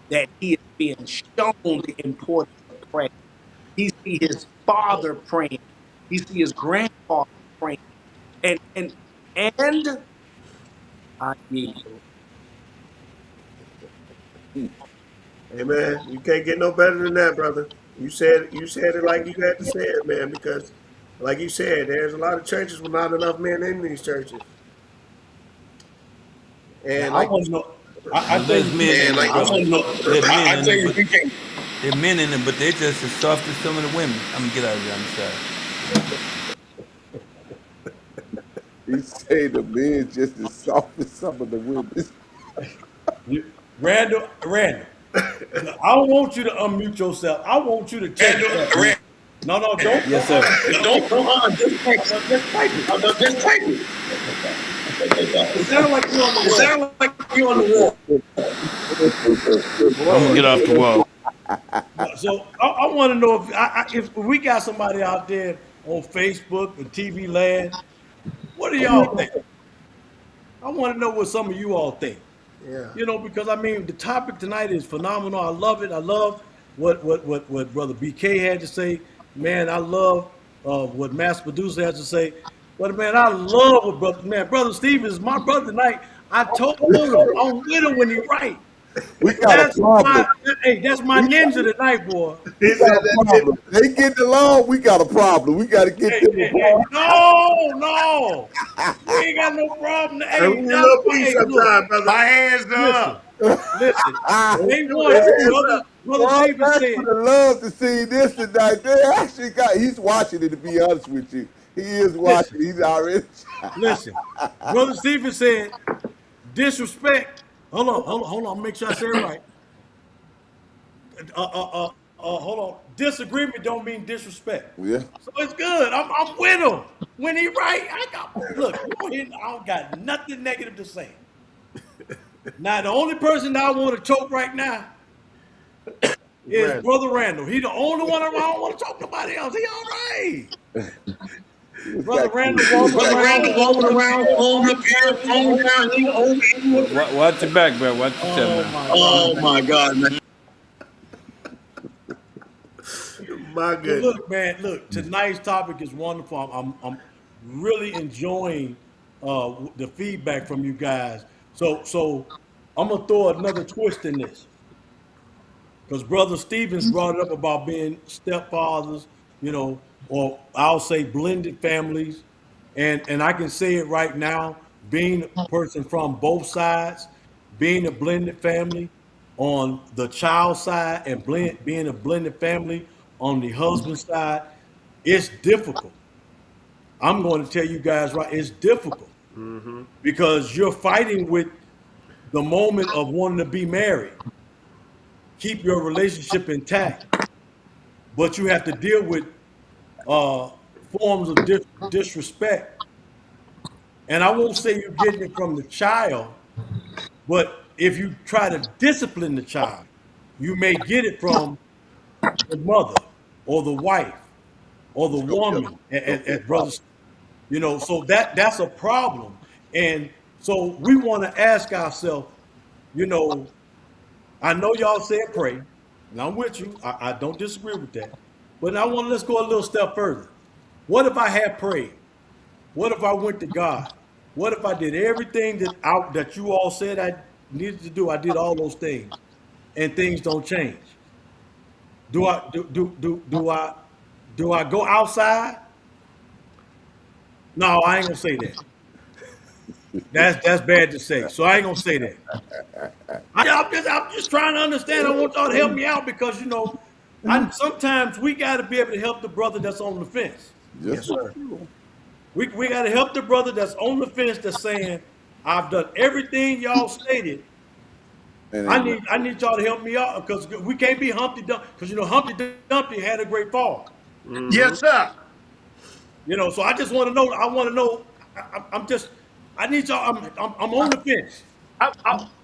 that he is being shown the importance of prayer. He see his father praying. He see his grandfather praying. And I yield. Hey man, you can't get no better than that, brother. You said it like you had to say it, man, because like you said, there's a lot of churches with not enough men in these churches. Now And I like want to know. I But tell there's you, men in it, brother. There's men I in tell it, you, but we can't. there's men in it, but they're just as soft as some of the women. I'm gonna get out of here. I'm sorry. He say the men just as soft as some of the women. Randall. I don't want you to unmute yourself. I want you to text back. Randall, No, no, Yes, don't sir. just text. Just type it. just type it. It sounds like you're on the It wall. sounds like you're on the wall. Good I'm gonna Lord. get off the wall. So I want to know if we got somebody out there on Facebook and TV land. What do y'all think? I want to know what some of you all think. yeah. Because I mean, the topic tonight is phenomenal. I love it. I love what Brother BK had to say. Man, I love what Master Producer has to say. But man, I love what Brother Steve is my brother tonight. I told him I'm with him when he right. We got a That's my problem. that's my ninja tonight, boy. We He said got a that problem. They getting along, we got a problem. We got to get them apart. No, we ain't got no problem. and we need a little peace Look, sometime, brother. My hands are listen, up. listen. They Put his want hands up. brother Well, Stephen I said. would have loved to see this tonight. They actually got, he's watching it, to be honest with you. He is watching. Listen, He's already. listen. Brother Stephen said disrespect. Hold on. Make sure I say it right. Hold on. Disagreement don't mean disrespect. Yeah. So it's good. I'm with him. When he right, look. I don't got nothing negative to say. Now the only person that I want to choke right now is Randall. Brother Randall. He the only one around. I don't want to choke nobody else. He all right. He just Brother got Randall kids. walking Brother around, Randall walking phone up around, here, phone phone up here, down, he phone over down, he here. over here. Watch your back, bro. Watch yourself, Oh man. my God, Oh man. my God, man. My But goodness. look, man, tonight's topic is wonderful. I'm really enjoying the feedback from you guys. So I'm gonna throw another twist in this because Brother Stevens brought it up about being stepfathers, or I'll say blended families, and I can say it right now, being a person from both sides, being a blended family on the child side and being a blended family on the husband side, it's difficult. I'm going to tell you guys right, it's difficult because you're fighting with the moment of wanting to be married, keep your relationship intact, but you have to deal with uh, forms of disrespect. And I won't say you're getting it from the child, but if you try to discipline the child, you may get it from the mother or the wife or the woman, as brothers, so that's a problem. And so we want to ask ourselves, you know, I know y'all said pray, and I'm with you. I don't disagree with that. But I want let's go a little step further. What if I had prayed? What if I went to God? What if I did everything that you all said I needed to do? I did all those things, and things don't change. Do I go outside? No, I ain't gonna say that. That's bad to say. So I ain't gonna say that. I'm just trying to understand. I want y'all to help me out because I sometimes we got to be able to help the brother that's on the fence. Yes, Just sir. We got to help the brother that's on the fence that's saying, I've done everything y'all stated. and I ain't need nothing. I need y'all to help me out because we can't be Humpty Dumpty because Humpty Dumpty had a great fall. Yes, sir. So I just want to know. I want to know. I'm just. I need y'all. I'm on the fence.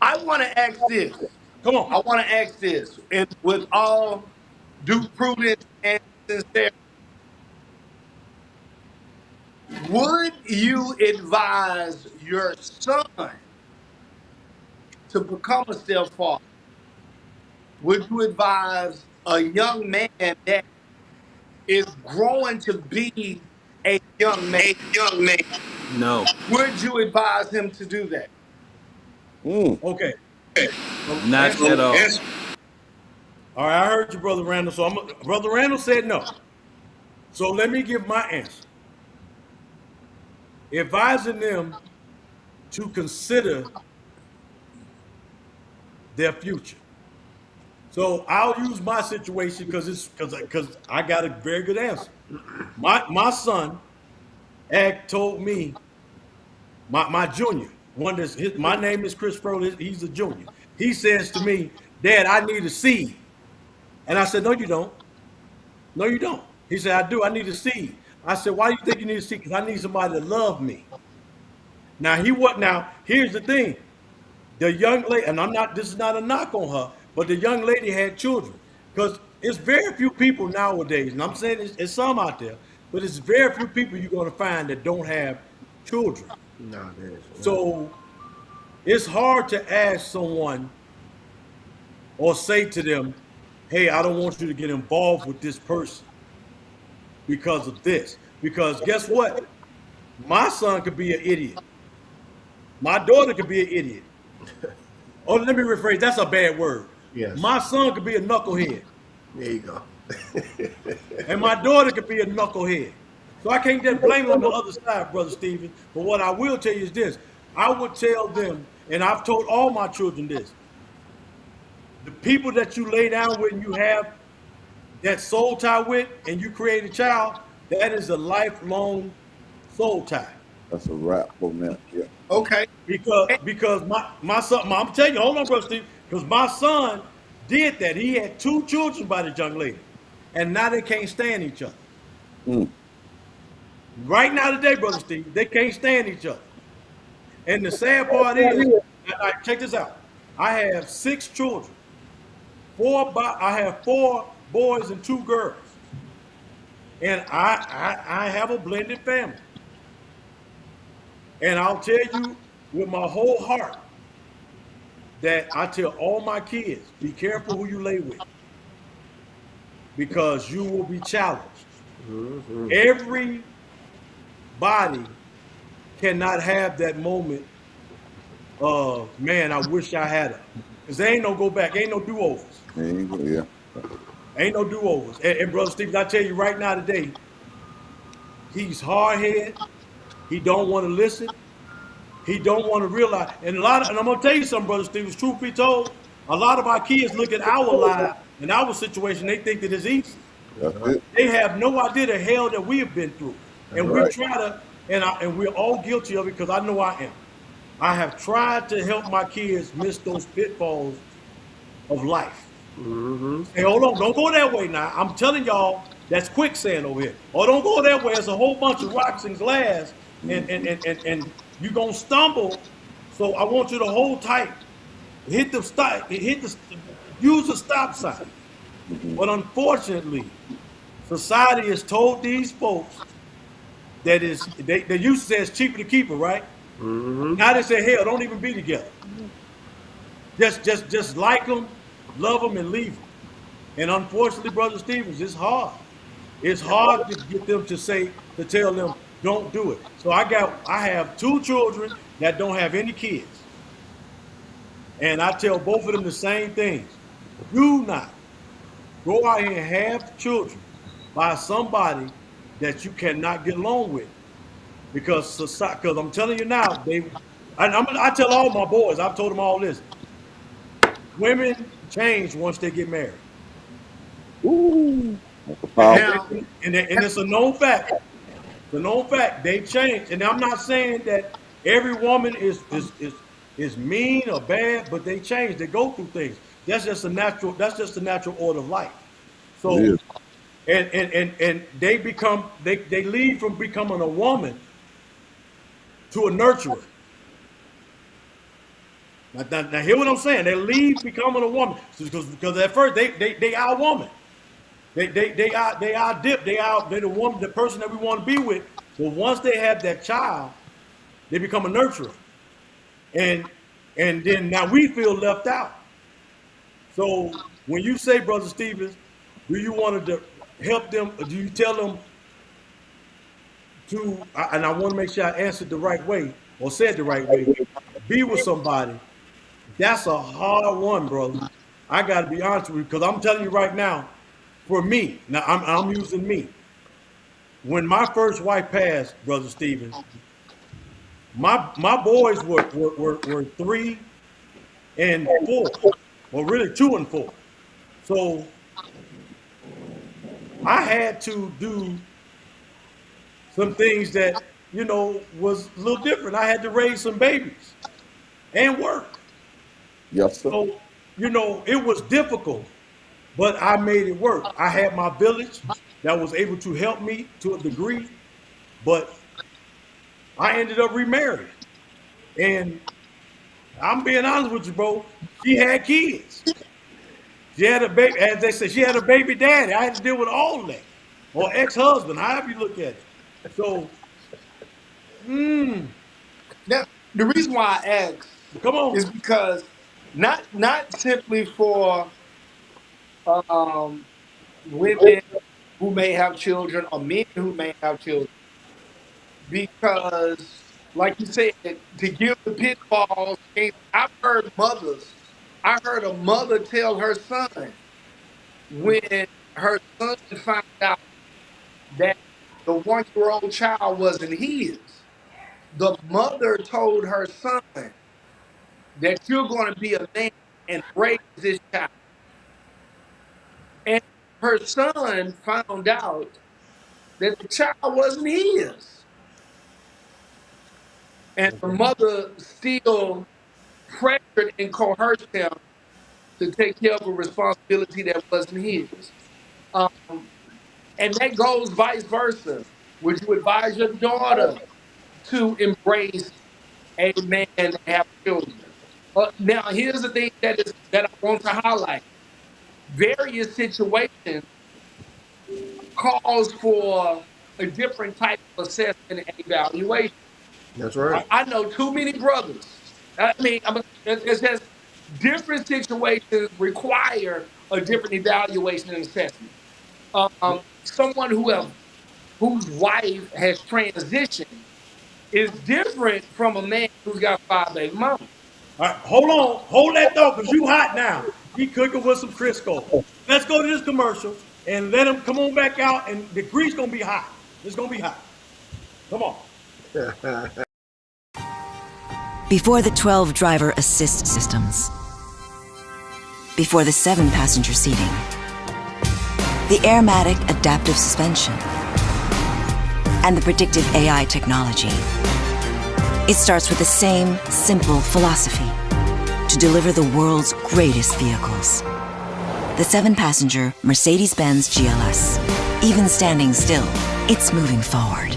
I want to ask this. Come I on. want to ask this, and with all due prudence and sincerity, would you advise your son to become a stepfather? would you advise a young man that is growing to be a young man? No, Would you advise him to do that? Mm. Okay. So, not at all. all right, I heard you, Brother Randall. So Brother Randall said no. So let me give my answer. Advising them to consider their future. So I'll use my situation because I got a very good answer. My son told me my junior my name is Chris Fro. He's a junior. He says to me, "Dad, I need a seed," and I said, "No, you don't. No, you don't." He said, "I do. I need a seed." I said, "Why do you think you need a seed?" Because I need somebody to love me. Now he what? Now here's the thing. The young lady, and I'm not. This is not a knock on her, but the young lady had children because it's very few people nowadays, and I'm saying it's some out there, but it's very few people you're going to find that don't have children. No, there's So it's hard to ask someone or say to them, "Hey, I don't want you to get involved with this person because of this." Because guess what? My son could be an idiot. My daughter could be an idiot. Oh, let me rephrase. That's a bad word. Yes. My son could be a knucklehead, There you go. and my daughter could be a knucklehead. So I can't just blame it on the other side, Brother Stephen. But what I will tell you is this: I would tell them, and I've told all my children this: the people that you lay down with and you have that soul tie with, and you create a child, that is a lifelong soul tie. That's a wrap on that. Yeah. Okay. Because my son, I'm telling you, hold on, Brother Steve, because my son did that. He had two children by this young lady, and now they can't stand each other. Mm. Right now, today, Brother Steve, they can't stand each other. And the sad part is, check this out. I have 6 children. I have 4 boys and 2 girls, and I have a blended family. And I'll tell you with my whole heart that I tell all my kids, be careful who you lay with because you will be challenged. Everybody cannot have that moment of, man, I wish I had her. Because there ain't no go back, ain't no do-overs. Yeah. Ain't no do-overs. And Brother Steve, I tell you right now today, he's hard-headed. He don't want to listen. He don't want to realize. And I'm gonna tell you something, Brother Stevens, truth be told, a lot of our kids look at our life and our situation, they think that it's easy. That's it. They have no idea the hell that we have been through. And we Right. try to, and we're all guilty of it because I know I am. I have tried to help my kids miss those pitfalls of life. Hey, hold on, don't go that way now. I'm telling y'all, that's quicksand over here. Or don't go that way. It's a whole bunch of rocks and glass, and you're gonna stumble. So I want you to hold tight. Use the stop sign. But unfortunately, society has told these folks that they used to say it's cheaper to keep it, right? Now they say, hell, don't even be together. Just like them, love them, and leave them. And unfortunately, Brother Stevens, it's hard. It's hard to get them to tell them, don't do it. So I have 2 children that don't have any kids. And I tell both of them the same things. Do not go out here and have children by somebody that you cannot get along with. Because I'm telling you now, I tell all my boys, I've told them all this. Women change once they get married. Ooh. That's a powerful. Now, And it's a known fact. It's a known fact. They change. And I'm not saying that every woman is mean or bad, but they change. They go through things. That's just the natural order of life. So It is. and they lead from becoming a woman to a nurturer. Now hear what I'm saying. They leave becoming a woman because at first they are a woman. They are dip. They're the woman, the person that we want to be with. But once they have that child, they become a nurturer. And then now we feel left out. So when you say, Brother Stevens, do you want to help them? Or do you tell them to? And I want to make sure I answered the right way or said the right way. Be with somebody. That's a hard one, brother. I got to be honest with you because I'm telling you right now. For me, now I'm using me. When my first wife passed, Brother Stevens, my boys were 3 and 4. Well, really 2 and 4. So I had to do some things that, was a little different. I had to raise some babies and work. Yes, sir. So, it was difficult, but I made it work. I had my village that was able to help me to a degree, but I ended up remarried. And I'm being honest with you, bro. She had kids. She had a baby, as they say, she had a baby daddy. I had to deal with all of that. Or ex-husband, however you look at it. So, Now, the reason why I ask come on. is because not simply for um, women who may have children or men who may have children, because, like you said, to give the pitfalls. I've heard mothers. I heard a mother tell her son when her son found out that the 1-year-old child wasn't his. The mother told her son that you're going to be a man and raise this child. And her son found out that the child wasn't his. And the mother still pressured and coerced him to take care of a responsibility that wasn't his. Um, and that goes vice versa. Would you advise your daughter to embrace a man and have children? Now, here's the thing that I want to highlight. Various situations calls for a different type of assessment and evaluation. That's right. I know too many brothers. It's just different situations require a different evaluation and assessment. Someone whose wife has transitioned is different from a man who's got 5 baby mamas. All right, hold on. Hold that thought because you hot now. He cooking with some Crisco. Let's go to this commercial and let him come on back out and the grease going to be hot. It's going to be hot. Come on. Before the 12 driver assist systems. Before the 7 passenger seating. The Airmatic adaptive suspension. And the predictive AI technology. It starts with the same simple philosophy to deliver the world's greatest vehicles. The 7-passenger Mercedes-Benz GLS. Even standing still, it's moving forward.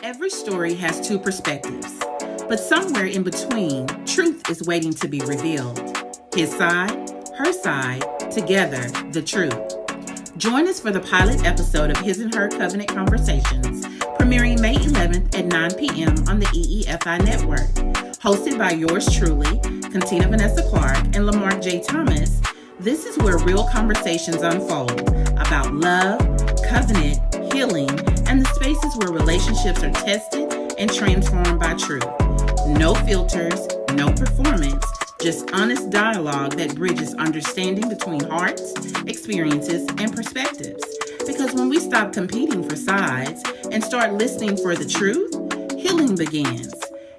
Every story has 2 perspectives, but somewhere in between, truth is waiting to be revealed. His side, her side, together, the truth. Join us for the pilot episode of His and Her Covenant Conversations, premiering May 11th at 9 p.m. on the EEFI network. Hosted by yours truly, Cantina Vanessa Clark and Lamarck J. Thomas, this is where real conversations unfold about love, covenant, healing, and the spaces where relationships are tested and transformed by truth. No filters, no performance, just honest dialogue that bridges understanding between hearts, experiences, and perspectives. Because when we stop competing for sides and start listening for the truth, healing begins.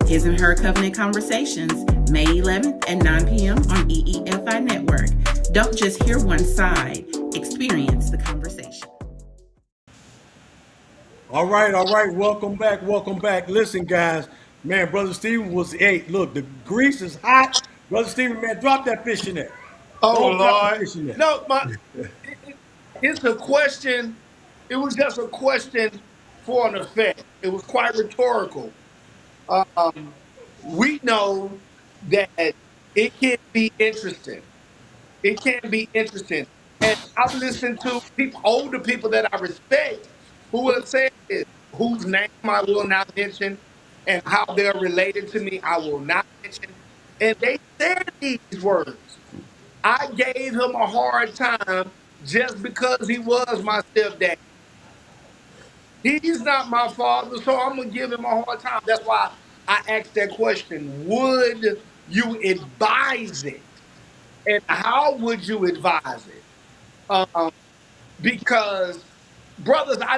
His and Her Covenant Conversations, May 11th at 9 p.m. on EEFI Network. Don't just hear one side, experience the conversation. All right. Welcome back. Listen, guys. Man, Brother Stephen was, hey, look, the grease is hot. Brother Stephen, man, drop that fish in there. Oh Don't drop the Lord, fish in there. no, it's a question. It was just a question for an effect. It was quite rhetorical. We know that it can be interesting. It can be interesting. And I've listened to people, older people that I respect, who have said it, whose name I will not mention, and how they're related to me, I will not mention. And they said these words. I gave him a hard time just because he was my stepdad. He's not my father, so I'm gonna give him a hard time. That's why I asked that question. Would you advise it? And how would you advise it? Um, because brothers I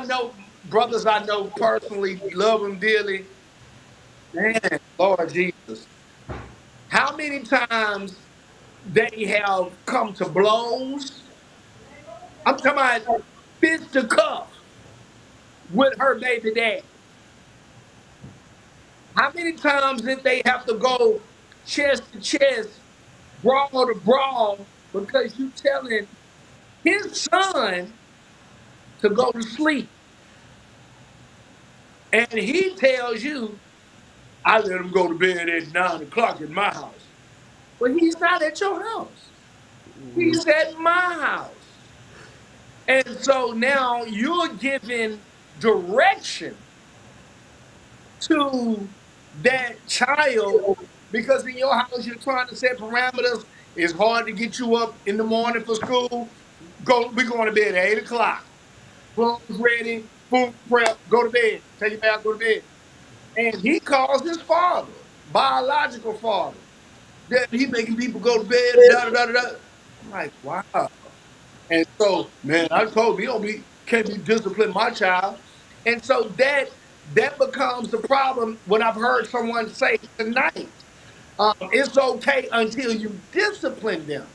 know personally, love them dearly. Man, Lord Jesus, how many times they have come to blows? I'm talking about fist to cuff with her baby daddy. How many times did they have to go chest to chest, brawl to brawl, because you telling his son to go to sleep, and he tells you, "I let him go to bed at 9 o'clock in my house." But he's not at your house. He's at my house. And so now you're giving direction to that child because in your house you're trying to set parameters. It's hard to get you up in the morning for school. We're going to bed at 8 o'clock. Clothes ready, food prep, go to bed. Take your bath, go to bed. And he calls his father, biological father. That he making people go to bed, da da da da. Da. I'm like, wow. And so, man, I told him can't be disciplined my child. And so that becomes the problem when I've heard someone say tonight, it's okay until you discipline them.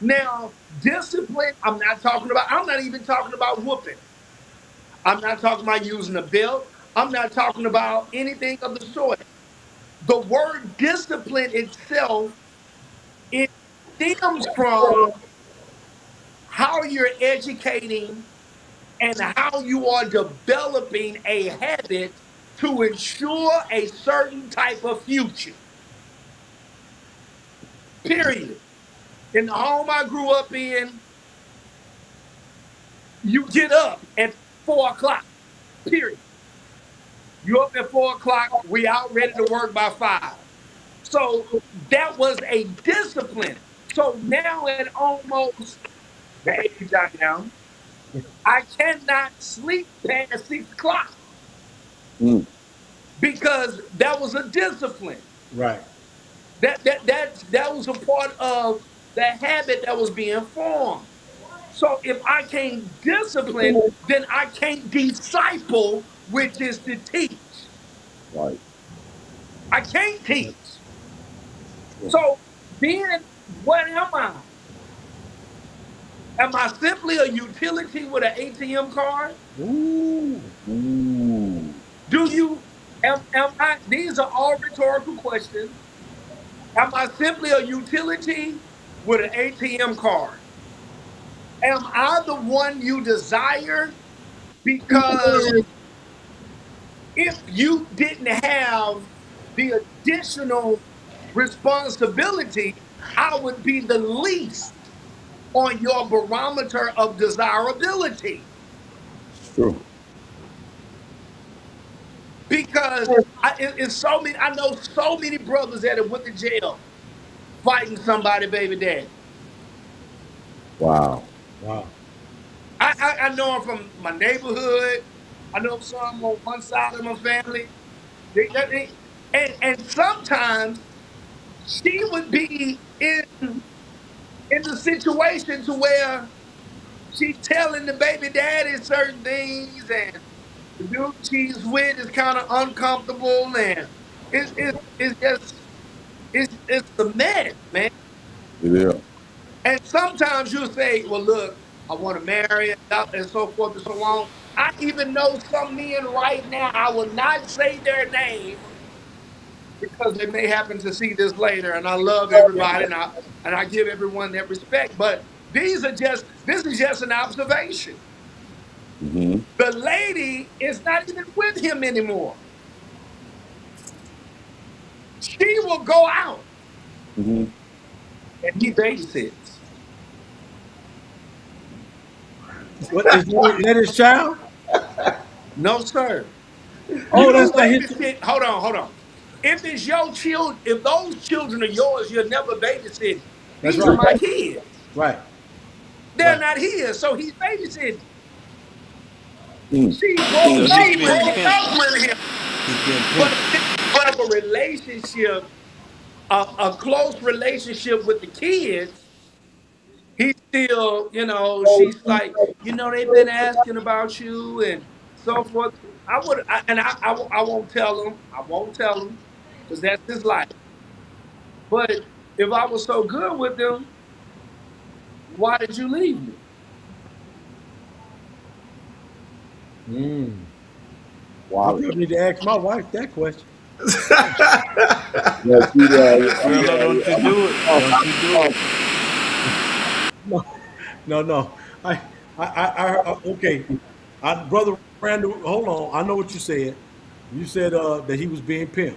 Now, discipline, I'm not even talking about whooping. I'm not talking about using a belt. I'm not talking about anything of the sort. The word discipline itself, it stems from how you're educating and how you are developing a habit to ensure a certain type of future. Period. In the home I grew up in, you get up at 4 o'clock. Period. You up at 4 o'clock, we out ready to work by 5. So that was a discipline. So now at almost the age I am, I cannot sleep past 6 o'clock Mm. because that was a discipline. Right. That was a part of the habit that was being formed. So if I can't discipline, then I can't disciple, which is to teach. Right. I can't teach. So then what am I? Am I simply a utility with an ATM card? Ooh. Ooh. Do you am I these are all rhetorical questions. Am I simply a utility with an ATM card? Am I the one you desire? Because if you didn't have the additional responsibility, I would be the least on your barometer of desirability. It's true. Because it's so many, I know so many brothers that have went to jail fighting somebody, baby daddy. Wow. Wow. I know them from my neighborhood. I know some on one side of my family. And sometimes she would be in the situation to where she's telling the baby daddy certain things, and the dude she's with is kind of uncomfortable, and it's just it's a mess, man. It is. And sometimes you'll say, "Well, look, I want to marry," and so forth and so on. I even know some men right now. I will not say their name because they may happen to see this later. And I love everybody, and I give everyone their respect. But this is just an observation. Mm-hmm. The lady is not even with him anymore. She will go out Mm-hmm. and he babysits. What is that his child? No, sir. You Oh, don't that's not his. babysit. Hold on, hold on. If it's your child, if those children are yours, you'll never babysit. That's These are right. my kids. Right. They're Right. not his, so he's babysitting. Mm. She So broke he's up being with him, pimped. He's being but pimped. if they have a relationship, a close relationship with the kids, he's still, she's like, they've been asking about you and so forth. I won't tell him. I won't tell him because that's his life. But if I was so good with them, why did you leave me? Mm. I Wow. probably need to ask my wife that question. Yeah, see that? Trello, don't you do it. Don't you do it. No, no, no. Okay. Brother Randall, hold on. I know what you said. You said that he was being pimped.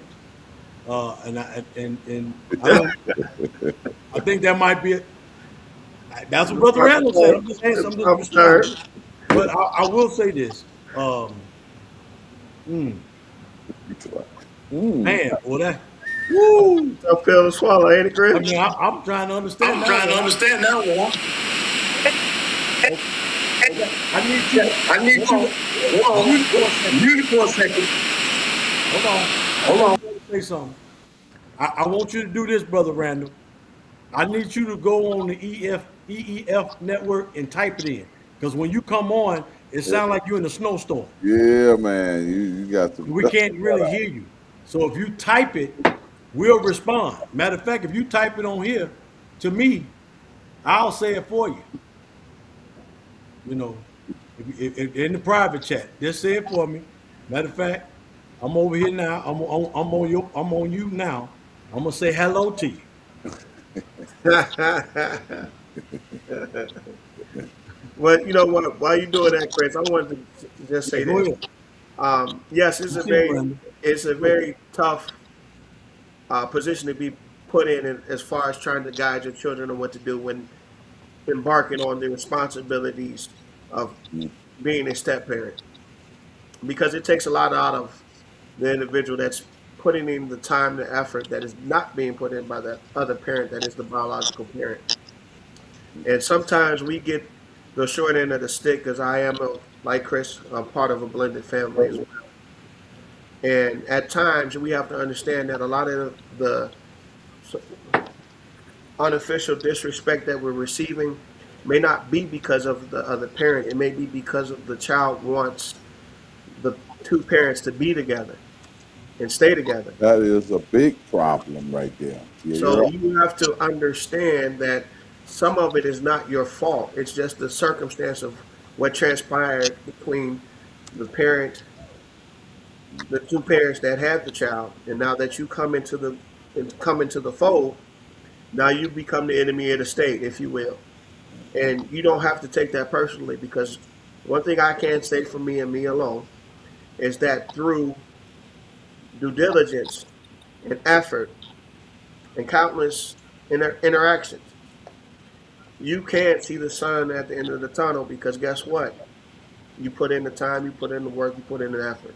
And I don't. I think that might be it. That's what Brother Randall said. I'm just saying. I'm just I'm sorry. responding. But I will say this. Mm, Mm. man, boy, that. Woo! Tough pill to swallow, ain't it, I Chris? mean, I'm trying to understand I'm now. trying to understand now. Okay, okay. I need you to I need hold you on. to hold Mute for a on. second. Mute for a second. Hold on. I Hold want on. you to say something. I want you to do this, Brother Randall. I need you to go on the EEF network and type it in. Because when you come on, it sounds like you're in a snowstorm. Yeah, man. You got to. We can't really hear you. So if you type it, we'll respond. Matter of fact, if you type it on here to me, I'll say it for you. You know, in the private chat, just say it for me. Matter of fact, I'm over here now. I'm on you now. I'm gonna say hello to you. Well, you know what? While you're doing that, Chris, I wanted to just Yeah, say go this. ahead. Yes, You see it, Brandon. it's a Go ahead. very tough position to be put in as far as trying to guide your children on what to do when embarking on the responsibilities of being a step parent, because it takes a lot out of the individual that's putting in the time, the effort that is not being put in by the other parent that is the biological parent. And sometimes we get the short end of the stick because I am, like Chris, a part of a blended family as well. And at times we have to understand that a lot of the unofficial disrespect that we're receiving may not be because of the other parent. It may be because of the child wants the two parents to be together and stay together. That is a big problem right there. Yeah, you're So right. you have to understand that some of it is not your fault. It's just the circumstance of what transpired between the parent, the two parents that had the child, and now that you come into the fold, now you become the enemy of the state, if you will. And you don't have to take that personally, because one thing I can say for me and me alone is that through due diligence and effort and countless interactions, you can see the sun at the end of the tunnel, because guess what? You put in the time, you put in the work, you put in the effort.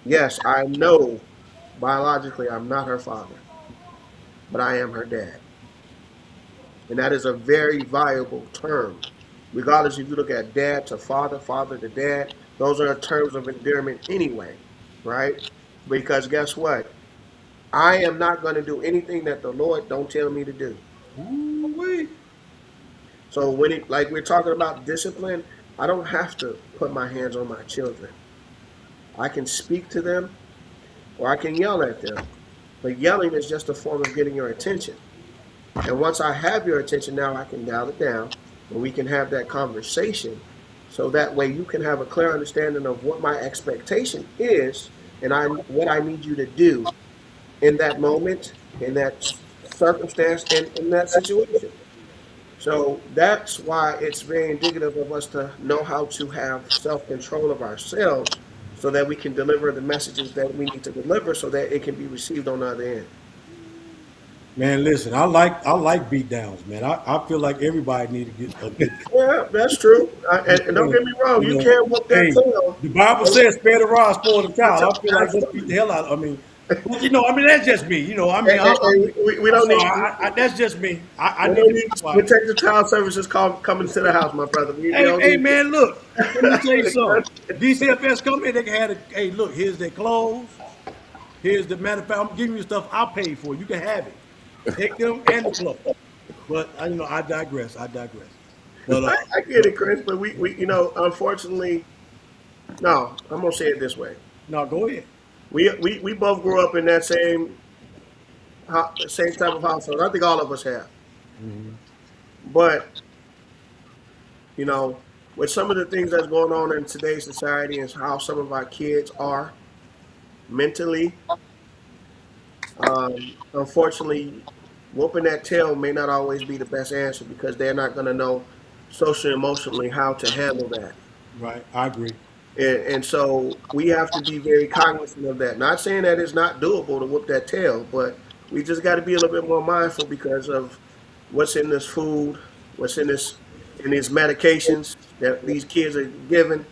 Yes, I know biologically I'm not her father, but I am her dad. And that is a very viable term. Regardless if you look at dad to father, father to dad, those are terms of endearment anyway, right? Because guess what? I am not going to do anything that the Lord don't tell me to do. Ooh-wee. So when it, like we're talking about discipline, I don't have to put my hands on my children. I can speak to them or I can yell at them. But yelling is just a form of getting your attention. And once I have your attention, now I can dial it down and we can have that conversation. So that way you can have a clear understanding of what my expectation is and what I need you to do in that moment, in that circumstance, and in that situation. So that's why it's very indicative of us to know how to have self control of ourselves so that we can deliver the messages that we need to deliver so that it can be received on the other end. Man, listen, I like beat downs, man. I feel like everybody need to get a good. Yeah, that's true. I'm And don't saying, get me wrong, you you know, can't whoop that hey, tail. the Bible says spare the rod, spoil the child. I feel like let's beat the Absolutely. hell out. I mean, But I mean, that's just me. We I'm don't sorry. need. That's just me. I We need don't to be need quiet. protective child services coming to the house, my brother. We Hey, don't hey, need man, look. Let me tell you something. it. DCFS come in, they can have hey, look, here's their clothes. Here's the manufacturer. I'm giving you stuff I paid for. You can have it. Take them and the clothes. But I digress. I digress. But I get it, Chris, but unfortunately, no. I'm gonna say it this way. no, go ahead. We both grew up in that same type of household. I think all of us have. But with some of the things that's going on in today's society and how some of our kids are mentally, unfortunately, whooping that tail may not always be the best answer because they're not going to know social emotionally how to handle that. Right, I agree. And so we have to be very cognizant of that. Not saying that it's not doable to whoop that tail, but we just got to be a little bit more mindful because of what's in this food, what's in these medications that these kids are given.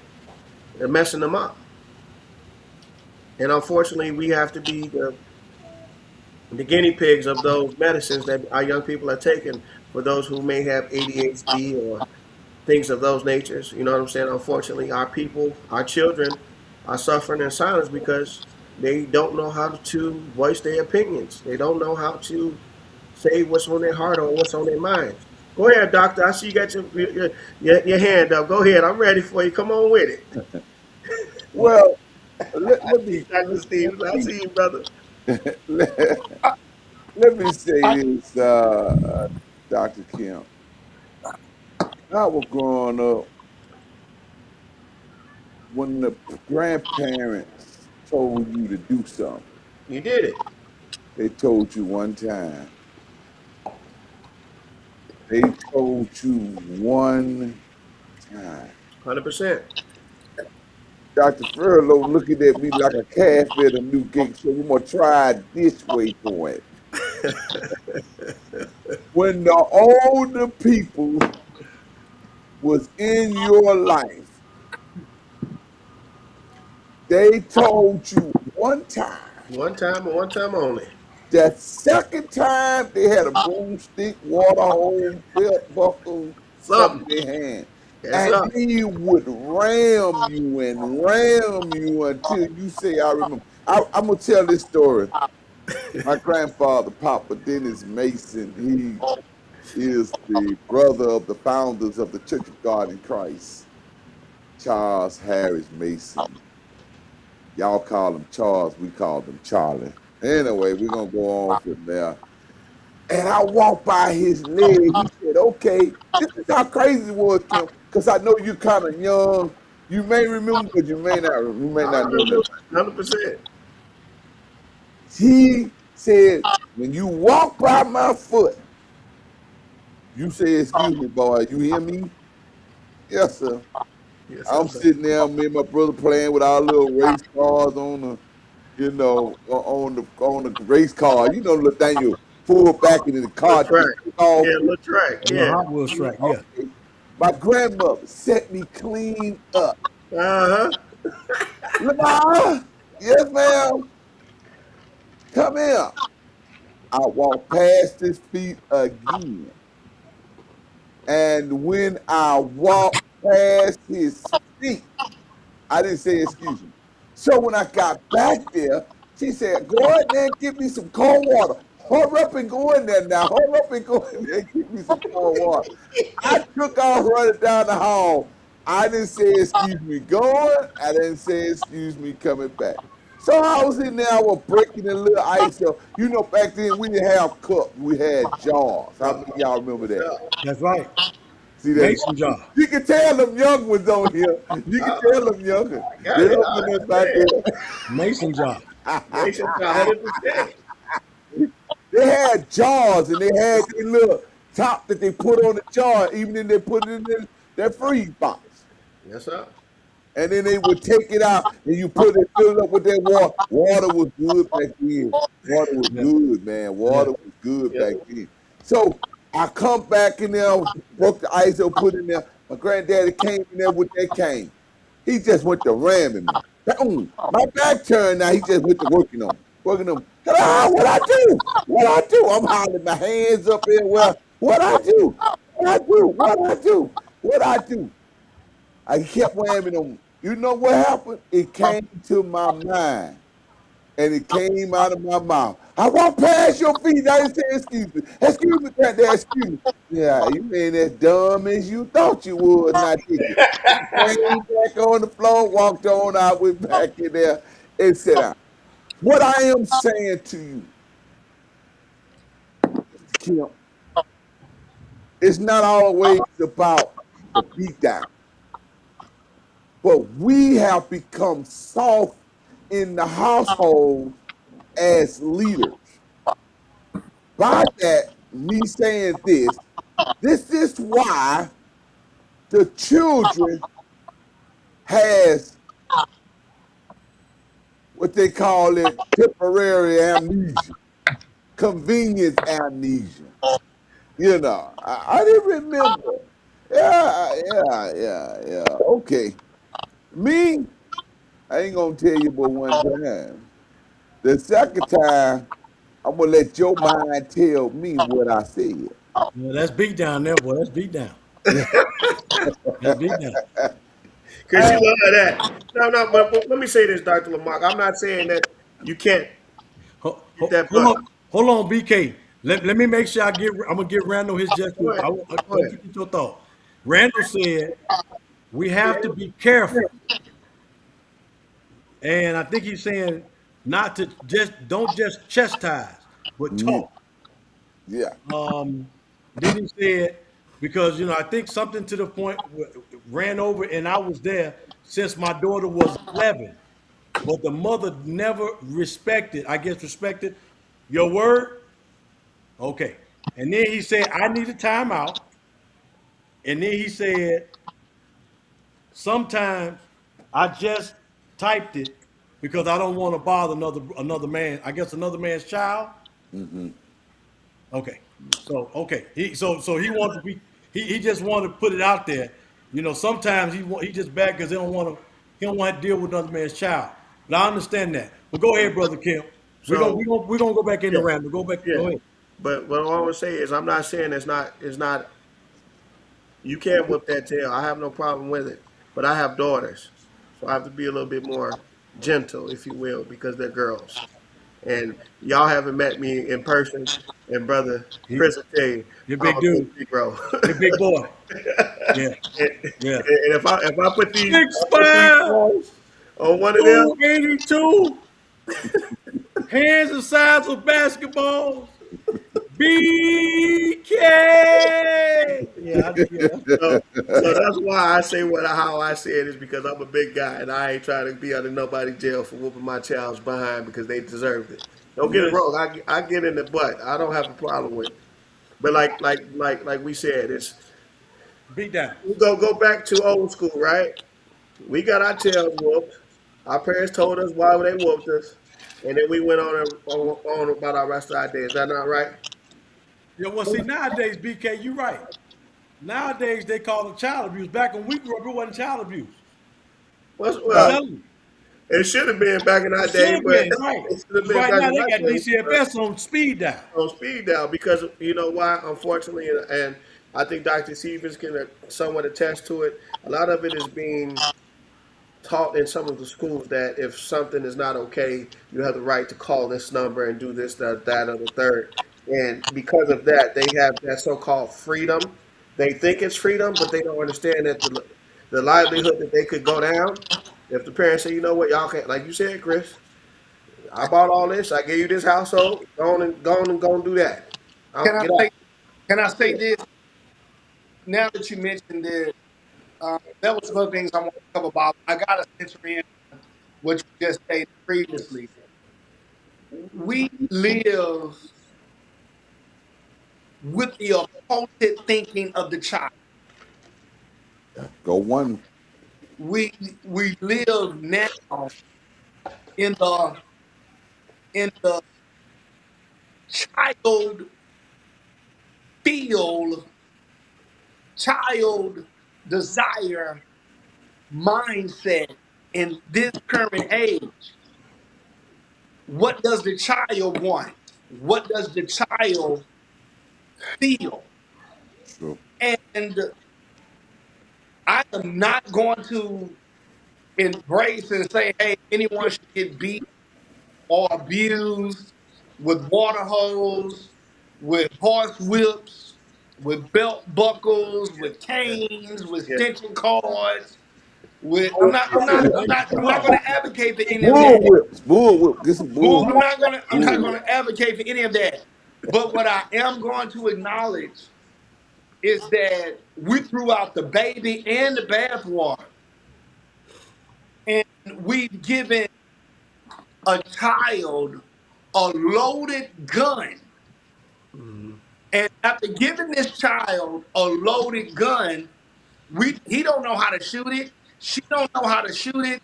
They're messing them up. And unfortunately, we have to be the guinea pigs of those medicines that our young people are taking for those who may have ADHD or things of those natures. You know what I'm saying? Unfortunately, our people, our children, are suffering in silence because they don't know how to voice their opinions. They don't know how to say what's on their heart or what's on their mind. Go ahead, doctor. I see you got your hand up. Go ahead. I'm ready for you. Come on with it. Well, I see you, Dr. Stevens. I see you, brother. let, let me say this, Dr. Kim. I was growing up when the grandparents told you to do something. You did it. They told you one time. They told you one time. 100%. Dr. Furlow looking at me like a calf at a new gate, so we're gonna try it this way for it. When the older people was in your life, they told you one time. One time and one time only. That second time they had a broomstick, water hose, belt buckle, something Something. in their hand. Yes, And sir. they would ram you until you say, I remember. I'm going to tell this story. My grandfather, Papa Dennis Mason, he is the brother of the founders of the Church of God in Christ, Charles Harris Mason. Y'all call him Charles, we call him Charlie. Anyway, we're going to go on from there. And I walked by his leg. He said, okay, this is how crazy it was, Kim, because I know you're kind of young. You may remember, but you may not. You may I not know remember nothing. 100%. He said, when you walk by my foot, you say, excuse me, boy, you hear me? Yes, sir. Yes, sir. I'm sitting there, me and my brother playing with our little race cars on the, on the race car. You know, little thing you pull back into the Little car, track. take off. Yeah, little track. A little Yeah. Hot Wheels track, yeah. Okay. My grandmother set me clean up. Uh-huh. Lamar, yes, ma'am. Come here. I walked past his feet again. And when I walked past his feet, I didn't say excuse me. So when I got back there, she said, go in there and get me some cold water. Hurry up and go in there now. Hurry up and go in there and get me some cold water. I took off running down the hall. I didn't say excuse me going. I didn't say excuse me coming back. So I was in there, I was breaking a little ice up. You know, back then we didn't have cups, we had jars. How many of y'all remember Yes, that? sir. That's right. See that? Mason jar. You can tell them young ones on here. You can I tell them younger. got They it. don't I know nothing about understand. Mason jar. Nation that. 100%. They had jars and they had the little top that they put on the jar, even if they put it in their freeze box. Yes, sir. And then they would take it out and you fill it up with that water. Water was good back then. Water was Yeah. good, man. Yeah. Water was good Yes, back then. So I come back in there, broke the ice up, put it in there. My granddaddy came in there with that cane. He just went to ramming me. Boom. My back turned now. He just went to working on me. working them. What I do? What I do? I'm hollering my hands up everywhere. What I do? What I do? What I do? What I do? I kept whamming them. You know what happened? It came to my mind and it came out of my mouth. I walked past your feet. I didn't say, excuse me. Excuse me, granddad, excuse me. Yeah, you ain't as dumb as you thought you would, now did you? Came back on the floor, walked on out, went back in there and sat down. What I am saying to you, Kim, it's not always about the beatdown, but we have become soft in the household as leaders. By that, me saying this is why the children has what they call it temporary amnesia, convenience amnesia. You know, I didn't remember. Yeah. Okay. Me, I ain't gonna tell you but one time. The second time, I'm gonna let your mind tell me what I said. Yeah, that's beat down there, boy. That's beat down. That's beat down. Because you love that. No, but let me say this, Dr. Lamarck. I'm not saying that you can't get that, but Hold on, BK. Let me make sure I'm gonna give Randall his just go due. ahead. Go Don't ahead. forget your thought. Randall said we have to Yeah, be careful, and I think he's saying not to don't just chastise, but Yeah, talk. yeah. Then he said, because I think something to the point ran over, and I was there since my daughter was 11, but the mother never respected. I guess respected your word. Okay, and then he said, I need a timeout, and then he said, sometimes I just typed it because I don't want to bother another man. I guess another man's child. Okay. Okay. So he wanted to be he just wanted to put it out there. Sometimes he just bad because he don't want to deal with another man's child. But I understand that. But go ahead, brother Kim. So We're gonna go back in the yeah, round. yeah. Go ahead. But what I want to say is, I'm not saying it's not. You can whip that tail. I have no problem with it. But I have daughters, so I have to be a little bit more gentle, if you will, because they're girls. And y'all haven't met me in person. And brother He, Chris will tell you, you're a I'm big a big dude. Negro. You're a big boy. Yeah. and, Yeah. and if I put these 6'5", balls on one of them, 282, hands the size of basketballs. BK. Yeah. so that's why I say how I say it is because I'm a big guy and I ain't trying to be out of nobody's jail for whooping my child's behind because they deserved it. Don't get it Listen, wrong. I get in the butt. I don't have a problem with it. But like we said, it's beat down. we go back to old school, right? We got our tails whooped. Our parents told us why they whooped us, and then we went on about our rest of our day. Is that not right? Well, see, nowadays, BK, you're right. Nowadays, they call it child abuse. Back when we grew up, it wasn't child abuse. I'm Well, telling you. it should have been back in our It should day, have but been, right. it should have Because been right back now, in they our got day. But DCFS on speed dial. on speed dial because you know why? Unfortunately, and I think Dr. Stevens can somewhat attest to it. A lot of it is being taught in some of the schools that if something is not okay, you have the right to call this number and do this, that, or the third. And because of that, they have that so-called freedom. They think it's freedom, but they don't understand that the livelihood that they could go down. If the parents say, you know what, y'all can't, like you said, Chris, I bought all this, I gave you this household, go and do that. Can I'll I get say? out. Can I say this? Now that you mentioned this, that was one of the things I want to cover about. I got to center in what you just stated previously. We live with the occulted thinking of the child. Go one. We live now in the child feel, child desire mindset in this current age. what does the child want? What does the child feel? True. And I am not going to embrace and say, hey, anyone should get beat or abused with water hose, with horse whips, with belt buckles, with canes, with Yeah. stitching cords. With I'm not going Oh, to advocate for any of Bull that. whips. Bull whip. Get some bull whips. I'm not Bull going whip. to advocate for any of that. But what I am going to acknowledge is that we threw out the baby and the bathwater, and we've given a child a loaded gun. And after giving this child a loaded gun, he don't know how to shoot it. She don't know how to shoot it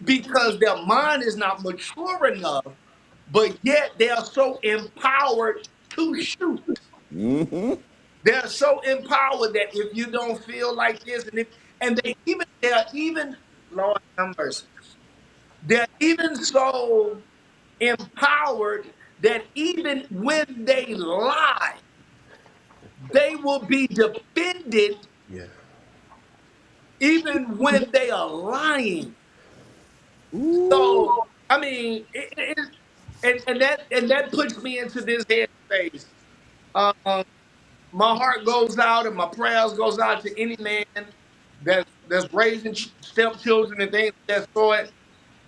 because their mind is not mature enough, but yet they are so empowered to shoot. Mm-hmm. They're so empowered that if you don't feel like this, and they're even Lord have mercy, they're even so empowered that even when they lie, they will be defended yeah. even when they are lying. Ooh. So I mean, and that puts me into this headspace. Um, my heart goes out and my prayers goes out to any man that's raising stepchildren and things of that sort.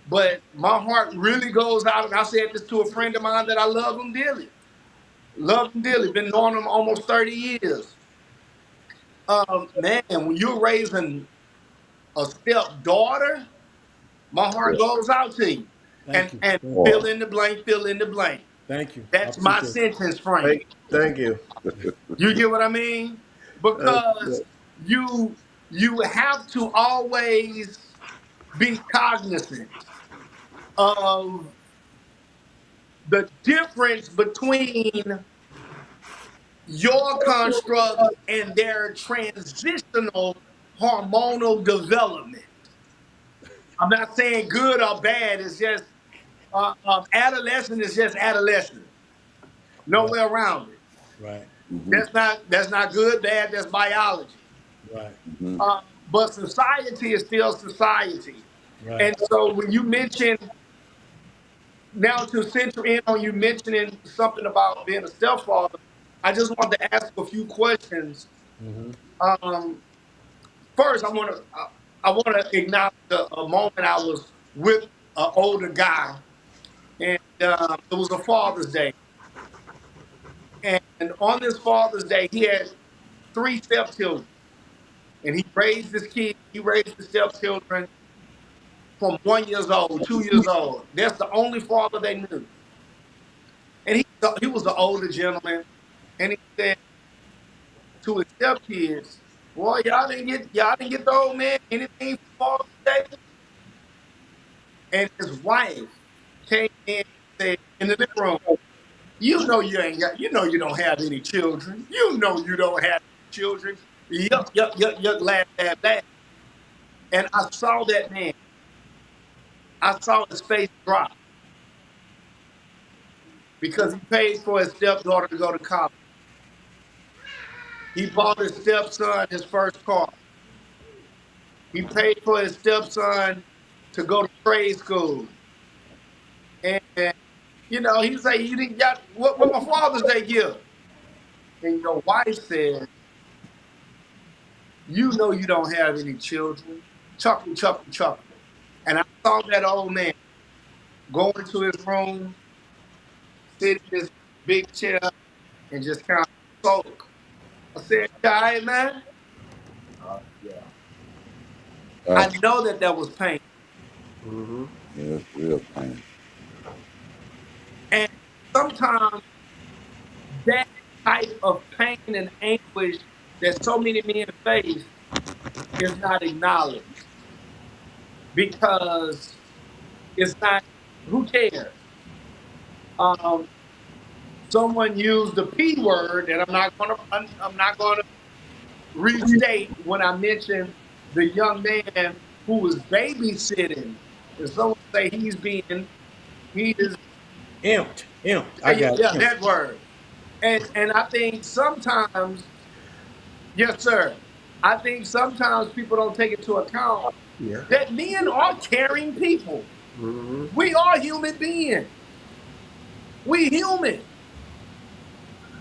But my heart really goes out, and I said this to a friend of mine that I love him dearly. Love him dearly. Been knowing him almost 30 years. Man, when you're raising a stepdaughter, my heart goes out to you. Thank you. And Thank you. fill Oh. in the blank, fill in the blank. Thank you. I That's my appreciate sentence frame. Thank you. You get what I mean? Yeah. Because you have to always be cognizant of the difference between your construct and their transitional hormonal development. I'm not saying good or bad. It's just adolescent is just adolescent. No it. way around it. Right. Mm-hmm. That's not good, bad. That's biology. Right. Mm-hmm. But society is still society. Right. And so when you mention now to center in on you mentioning something about being a stepfather, I just want to ask a few questions. Mm-hmm. Um, First, I want to acknowledge a moment I was with an older guy, and it was a Father's Day. And on this Father's Day, he had three stepchildren, and he raised his kids. He raised the stepchildren from 1 years old, 2 years old. That's the only father they knew. And he was an older gentleman, and he said to his stepkids, "Boy, y'all didn't get the old man anything for Father's Day." And his wife came in and said in the living room, "You know you know you don't have any children. You know you don't have any children." Yuck, yuck, yuck, yuck, laugh, laugh, laugh. And I saw that man. I saw his face drop because he paid for his stepdaughter to go to college. He bought his stepson his first car. He paid for his stepson to go to trade school. And you know, he say, "You didn't got what my Father's Day gift?" And your wife said, "You know you don't have any children." Chuckle, chuckle, chuckle. And I saw that old man go into his room, sit in his big chair, and just kind of sulk. I said, "You all right, man?" Yeah. Uh, I know that was pain. Mm-hmm. yeah, it's real pain. And sometimes that type of pain and anguish that so many men face is not acknowledged because it's not, who cares? Um, Someone used the P word, and I'm not gonna restate when I mentioned the young man who was babysitting. And someone say he is Imped. I Yeah, got yeah, imped. that word. And I think sometimes, yes, sir. I think sometimes people don't take into account Yeah. that men are caring people. Hmm. We are human beings. We human.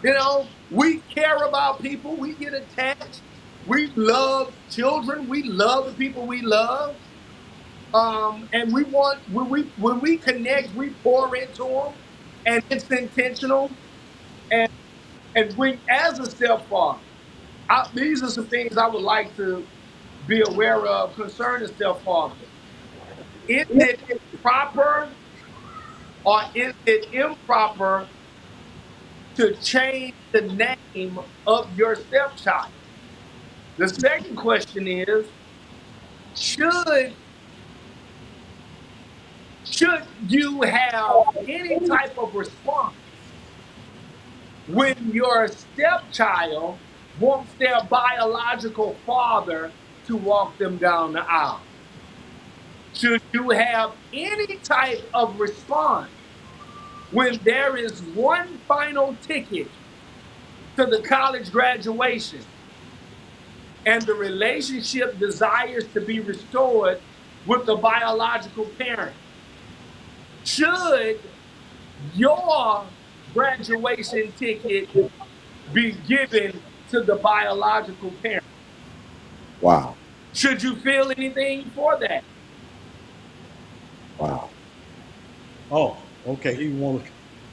You know, we care about people. We get attached. We love children. We love the people we love. And we want when we connect, we pour into them, and it's intentional. And and when as a stepfather, these are some things I would like to be aware of concerning stepfather. Is it proper or is it improper to change the name of your stepchild? The second question is, should should you have any type of response when your stepchild wants their biological father to walk them down the aisle? Should you have any type of response when there is one final ticket to the college graduation and the relationship desires to be restored with the biological parent? Should your graduation ticket be given to the biological parent? Wow. Should you feel anything for that? Wow. Oh, okay. You want to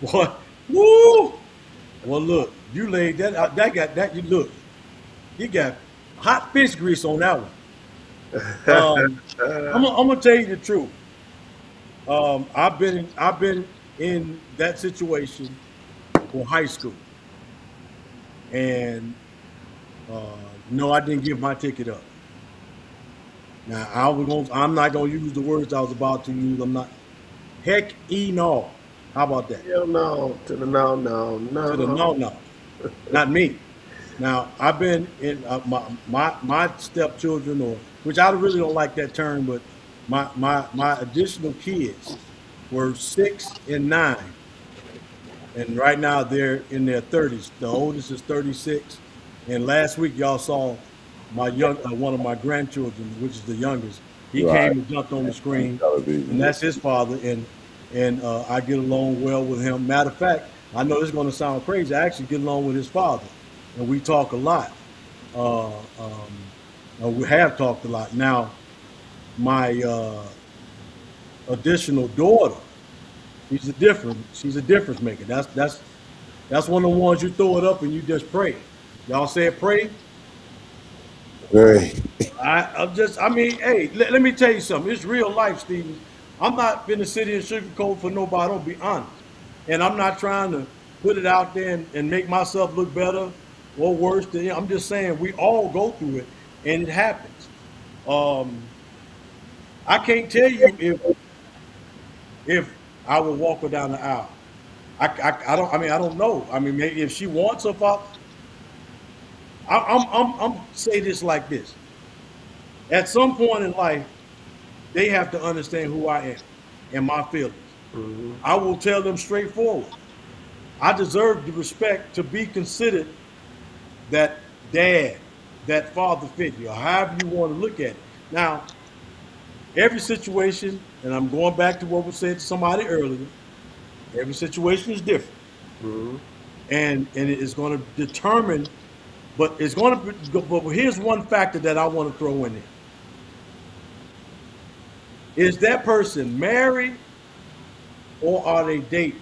what? Woo! Well, look, you laid that out. That got that. You look, you got hot fish grease on that one. I'm gonna tell you the truth. I've been in that situation for high school, and no, I didn't give my ticket up. Now I'm not gonna use the words I was about to use. I'm not. Heck, no. How about that? Hell no. To the no, no, To the no. no, not me. Now I've been in my stepchildren, or which I really don't like that term, but my additional kids were 6 and 9, and right now they're in their 30s. The oldest is 36, and last week y'all saw my one of my grandchildren, which is the youngest. He Right. came and jumped on the On screen, and television. that's his father, and I get along well with him. Matter of fact, I know this is going to sound crazy. I actually get along with his father, and we talk a lot. We have talked a lot. Now, my additional daughter, she's a difference maker. That's one of the ones you throw it up and you just pray. Y'all said pray. Very. I mean, hey, let me tell you something. It's real life, Stevens. I'm not finna sit here and sugarcoat for nobody. I'll be honest. And I'm not trying to put it out there and make myself look better or worse than you. I'm just saying we all go through it and it happens. Um, I can't tell you if I will walk her down the aisle. I don't. I mean, I don't know. I mean, maybe if she wants her father, I'm say this like this. At some point in life, they have to understand who I am and my feelings. Hmm. I will tell them straightforward. I deserve the respect to be considered that dad, that father figure, or however you want to look at it. Now, every situation, and I'm going back to what was said to somebody earlier, every situation is different. Hmm. And it is going to determine, but it's going to, but here's one factor that I want to throw in there. Is that person married or are they dating?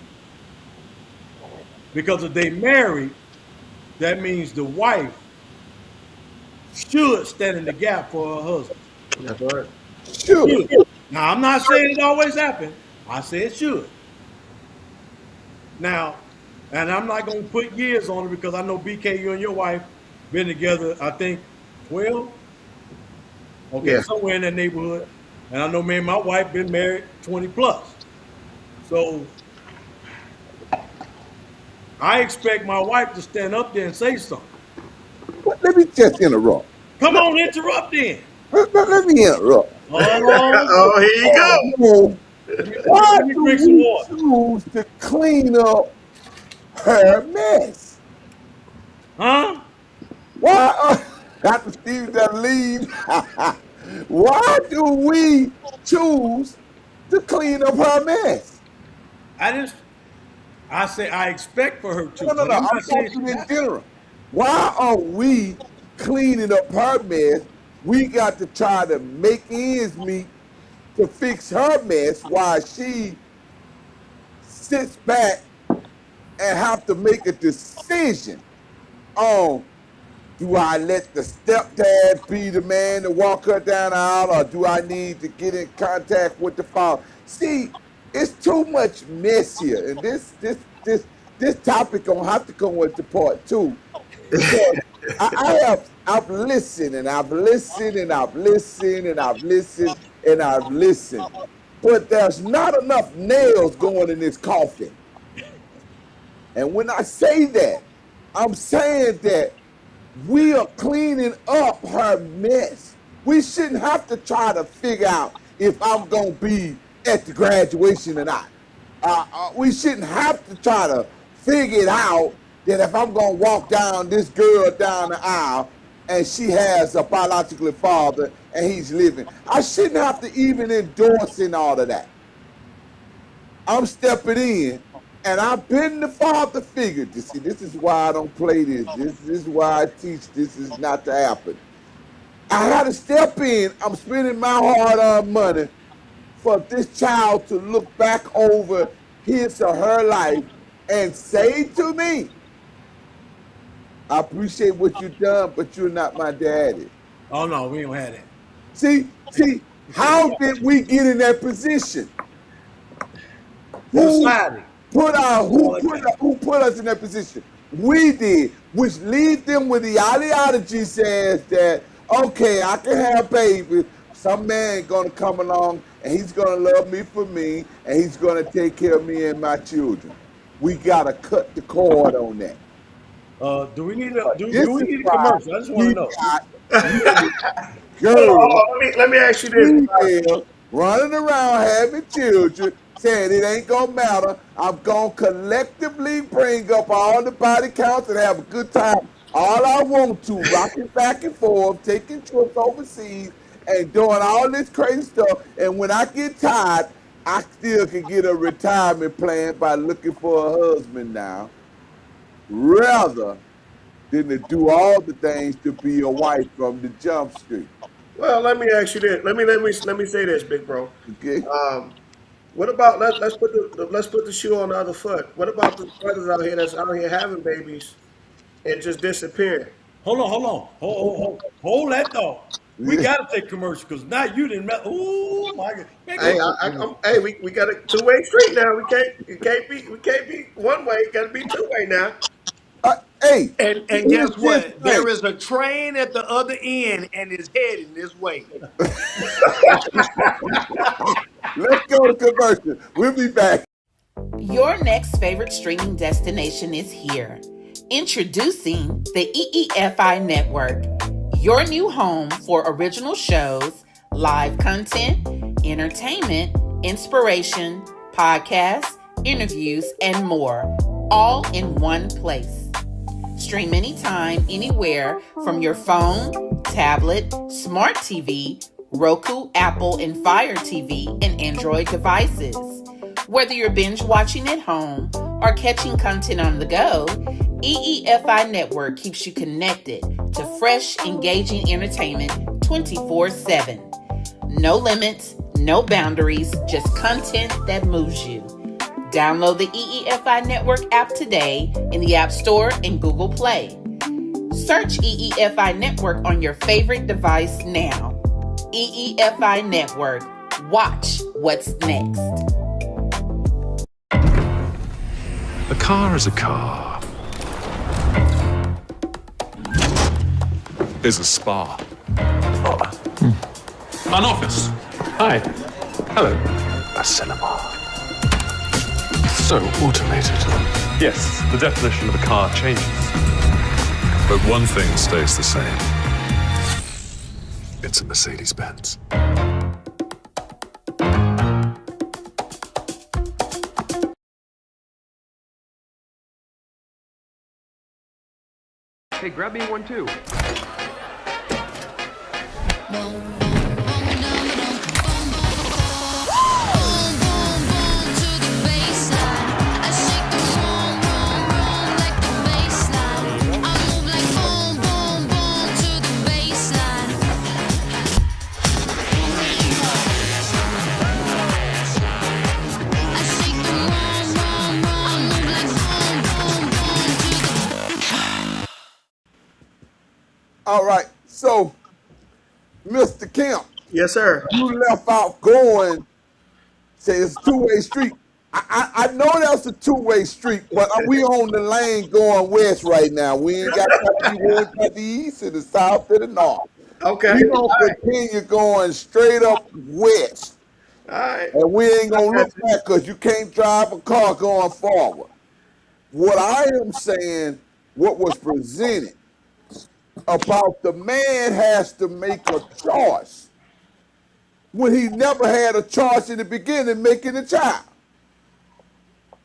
Because if they married, that means the wife should stand in the gap for her husband. That's right. Sure. Should. Now, I'm not saying it always happens. I say it should. Now, and I'm not going to put years on it because I know BK, you and your wife been together, I think, 12? Okay, Yeah. somewhere in that neighborhood. And I know me and my wife been married 20 plus. So I expect my wife to stand up there and say something. Let me just interrupt. Come on, interrupt then. Let me interrupt. Oh, Oh, here you Oh, go. no. Why Let me do drink some we water. choose to clean up her mess? Huh? Why Dr. Steve that lead? Why do we choose to clean up her mess? I say I expect for her to, No, no, but no. I'm I'm not saying talking she in has to. general. Why are we cleaning up her mess? We got to try to make ends meet to fix her mess while she sits back and have to make a decision on, do I let the stepdad be the man to walk her down the aisle, or do I need to get in contact with the father? See, it's too much mess here, and this topic gonna have to go into part two, because I've listened and I've listened and I've listened and I've listened and I've listened, but there's not enough nails going in this coffin. And when I say that, I'm saying that we are cleaning up her mess. We shouldn't have to try to figure out if I'm going to be at the graduation or not. We shouldn't have to try to figure it out that if I'm going to walk down this girl down the aisle and she has a biological father and he's living. I shouldn't have to even endorse in all of that. I'm stepping in, and I've been the father figure. You see, this is why I don't play this. This is why I teach this is not to happen. I had to step in. I'm spending my hard-earned money for this child to look back over his or her life and say to me, I appreciate what you've done, but you're not my daddy. Oh no, we don't have that. See, how did we get in that position? Who Society. who put us in that position? We did, which leads them with the ideology says that, okay, I can have babies. Some man gonna come along and he's gonna love me for me and he's gonna take care of me and my children. We gotta cut the cord on that. Do we need a This do we is need a why commercial? I just want we to know. got Hold on, girls, let me ask you this. female, running around having children, saying it ain't gonna matter. I'm gonna collectively bring up all the body counts and have a good time. All I want to, rocking back and forth, taking trips overseas, and doing all this crazy stuff. And when I get tired, I still can get a retirement plan by looking for a husband now, rather than to do all the things to be a wife from the jump street. Well, let me ask you this. Let me say this, big bro. Okay? What about let's put the shoe on the other foot. What about the brothers out here that's out here having babies and just disappearing? Hold that thought. We Yeah. gotta take commercial because now you didn't. Oh my God, man, Hey, go to hey, we got a two-way street now. We can't be one way. Got to be two-way now. Hey, And here's guess this what? thing. There is a train at the other end and is heading this way. Let's go to commercial. We'll be back. Your next favorite streaming destination is here. Introducing the EEFI Network, your new home for original shows, live content, entertainment, inspiration, podcasts, interviews, and more, all in one place. Stream anytime, anywhere from your phone, tablet, smart TV, Roku, Apple, and Fire TV, and Android devices. Whether you're binge watching at home or catching content on the go, EEFI Network keeps you connected to fresh, engaging entertainment 24/7. No limits, no boundaries, just content that moves you. Download the EEFI Network app today in the App Store and Google Play. Search EEFI Network on your favorite device now. EEFI Network. Watch what's next. A car is a car. Is a spa. An office. Hi. Hello. A cinema. So automated. Yes, the definition of a car changes. But one thing stays the same. It's a Mercedes-Benz. Hey, grab me one too. All right. So, Mr. Kemp, Yes, sir. you left out going, say it's a two-way street. I know that's a two-way street, but we on the lane going west right now. We ain't got to the east to the south to the north. Okay. We gonna All right. continue going straight up west, All right. and we ain't I gonna got look you. back because you can't drive a car going forward. What I am saying, what was presented about the man has to make a choice when he never had a choice in the beginning making a child.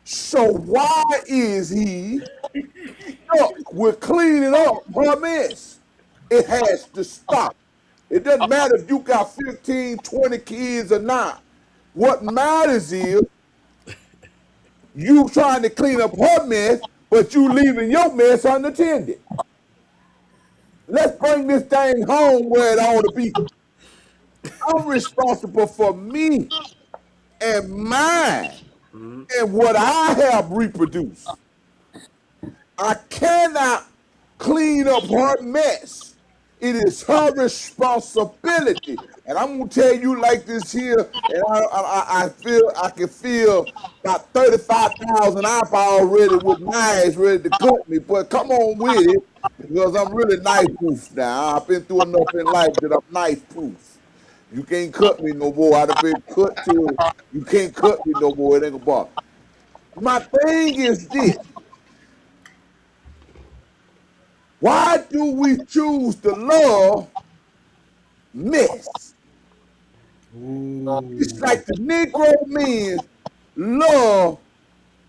So why is he stuck with cleaning up her mess? It has to stop. It doesn't matter if you got 15, 20 kids or not. What matters is you trying to clean up her mess, but you leaving your mess unattended. Let's bring this thing home where it ought to be. I'm responsible for me and mine and what I have reproduced. I cannot clean up her mess. It is her responsibility. And I'm gonna tell you like this here, and I feel I can feel about 35,000 eyeballs already with knives ready to cut me. But come on with it, because I'm really knife proof now. I've been through enough in life that I'm knife proof. You can't cut me no more. I've been cut to you can't cut me no more. It ain't gonna bother. My thing is this. Why do we choose to love mess? It's like the Negro men love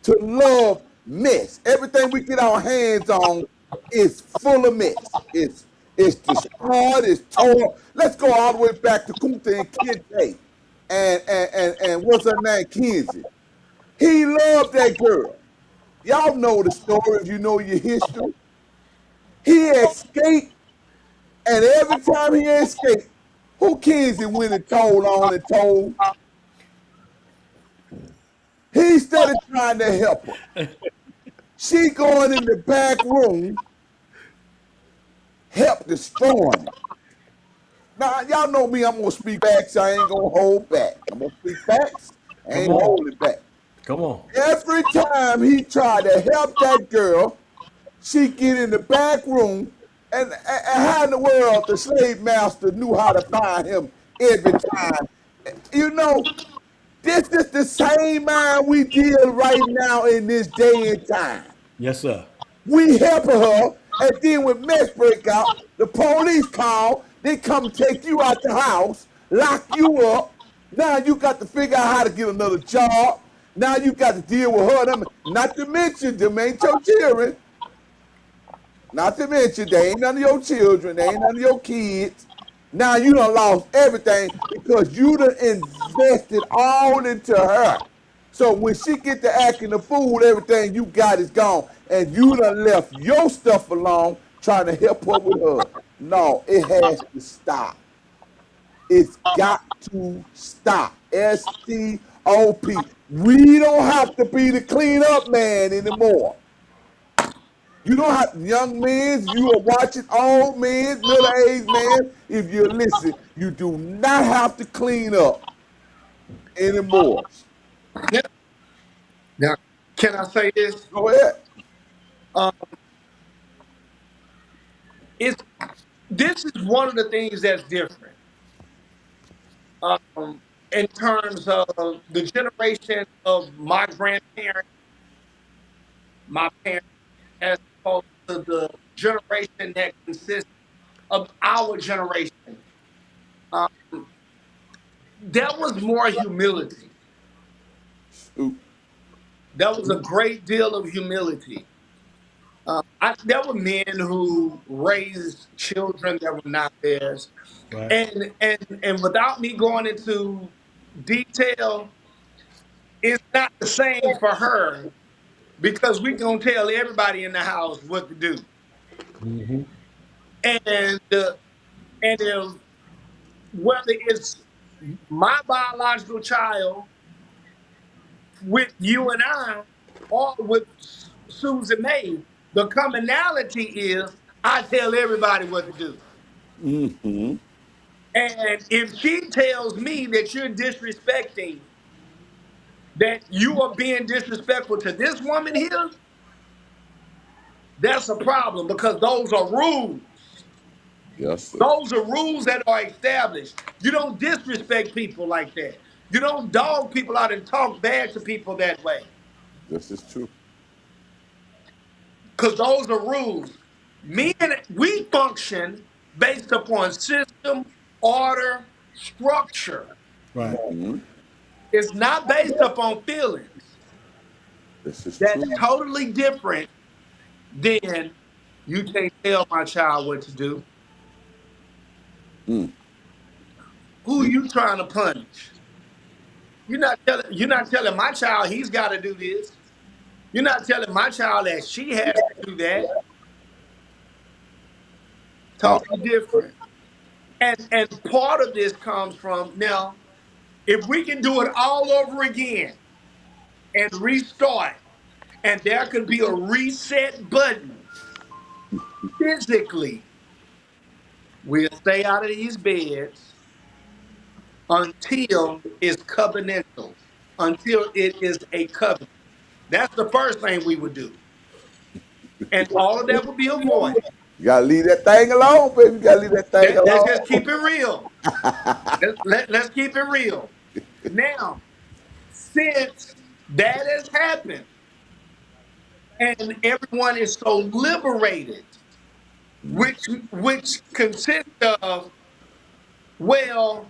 to love mess. Everything we get our hands on is full of mess. It's destroyed, it's torn. Let's go all the way back to Kunta and Kinte and what's her name? Kenzie. He loved that girl. Y'all know the story if you know your history. He escaped. And every time he escaped, who Kenzie went and told on and told? He started trying to help her. She going in the back room, help destroying it. Now, y'all know me, I'm going to speak facts. I ain't going to hold back. I'm going to speak facts. I Come ain't on. holding back. Come on. Every time he tried to help that girl, she get in the back room, and how in the world the slave master knew how to find him every time? You know, this is the same mind we deal right now in this day and time. Yes, sir. We helping her, and then when mess break out, the police call, they come take you out the house, lock you up. Now you got to figure out how to get another job. Now you got to deal with her. Not to mention them ain't your children. Not to mention they ain't none of your children. They ain't none of your kids. Now you done lost everything because you done invested all into her. So when she get to acting a fool, everything you got is gone. And you done left your stuff alone trying to help her with her. No, it has to stop. It's got to stop. S-T-O-P. We don't have to be the cleanup man anymore. You don't have young men, you are watching old men, middle-aged men. If you listen, you do not have to clean up anymore. Now, now, can I say this? Go ahead. Um, it's this is one of the things that's different in terms of the generation of my grandparents, my parents, as opposed to the generation that consists of our generation. Um, there was more humility. Ooh, There was a great deal of humility. there were men who raised children that were not theirs, Right. and without me going into detail, it's not the same for her because we gonna tell everybody in the house what to do, Mm-hmm. and if whether it's my biological child with you and I, or with Susan May, the commonality is I tell everybody what to do. Mm-hmm. And if she tells me that you're disrespecting, that you are being disrespectful to this woman here, that's a problem because those are rules. Yes, sir. Those are rules that are established. You don't disrespect people like that. You don't dog people out and talk bad to people that way This is true. because those are rules. We function based upon system, order, structure. Right. Hmm. It's not based upon feelings. This is true. That's totally different than you can't tell my child what to do. Mm. Who you trying to punish? You're not telling my child he's got to do this. You're not telling my child that she has to do that. Uh, Totally different. And part of this comes from now, if we can do it all over again and restart, and there can be a reset button physically, we'll stay out of these beds until it's covenantal, until it is a covenant. That's the first thing we would do. And all of that would be avoided. you gotta leave that thing alone, baby. You gotta leave that thing Let's alone. just keep it real. Let's keep it real. Now, since that has happened and everyone is so liberated, which consists of, well,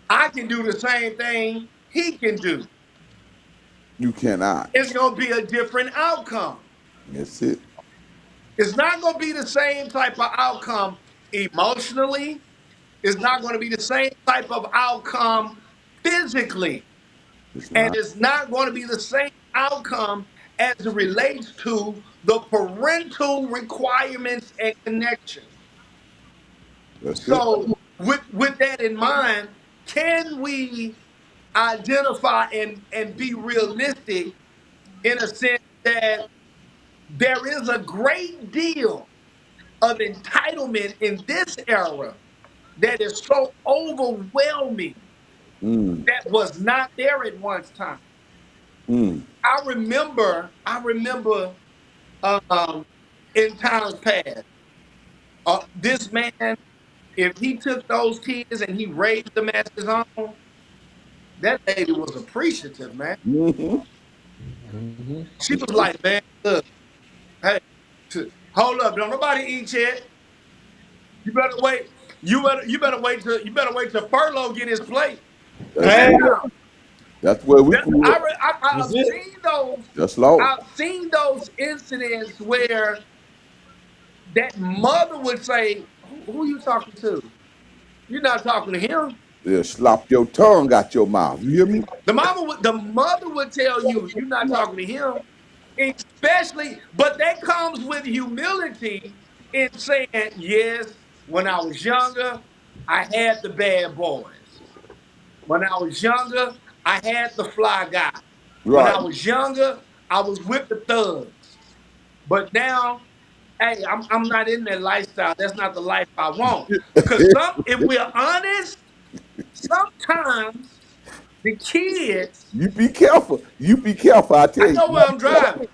I can do the same thing he can do. You cannot. It's going to be a different outcome. That's it. It's not going to be the same type of outcome emotionally. It's not going to be the same type of outcome physically. It's And not. it's not going to be the same outcome as it relates to the parental requirements and connection. That's it. So, with that in mind, can we identify and be realistic in a sense that there is a great deal of entitlement in this era that is so overwhelming Mm. that was not there at one time. Mm. I remember in times past, this man, if he took those kids and he raised them as his own, that lady was appreciative, man. Mm-hmm. Mm-hmm. She was like, man, look, hey, hold up, don't nobody eat yet. You better wait. You better wait till Furlough get his plate. That's Sit Hey, it. down. That's where we That, grew I, up. re- I, that's I've it. seen those. That's low. I've seen those incidents where that mother would say, who you talking to? You're not talking to him. They'll slop your tongue out your mouth. You hear me? The mother would tell you, you're not talking to him. Especially, but that comes with humility in saying, yes, when I was younger, I had the bad boys. When I was younger, I had the fly guy. When I Right. was younger, I was with the thugs. But now, hey, I'm not in that lifestyle. That's not the life I want. Because if we're honest, sometimes the kids, You be careful. You be careful, I tell I you. know where I'm driving.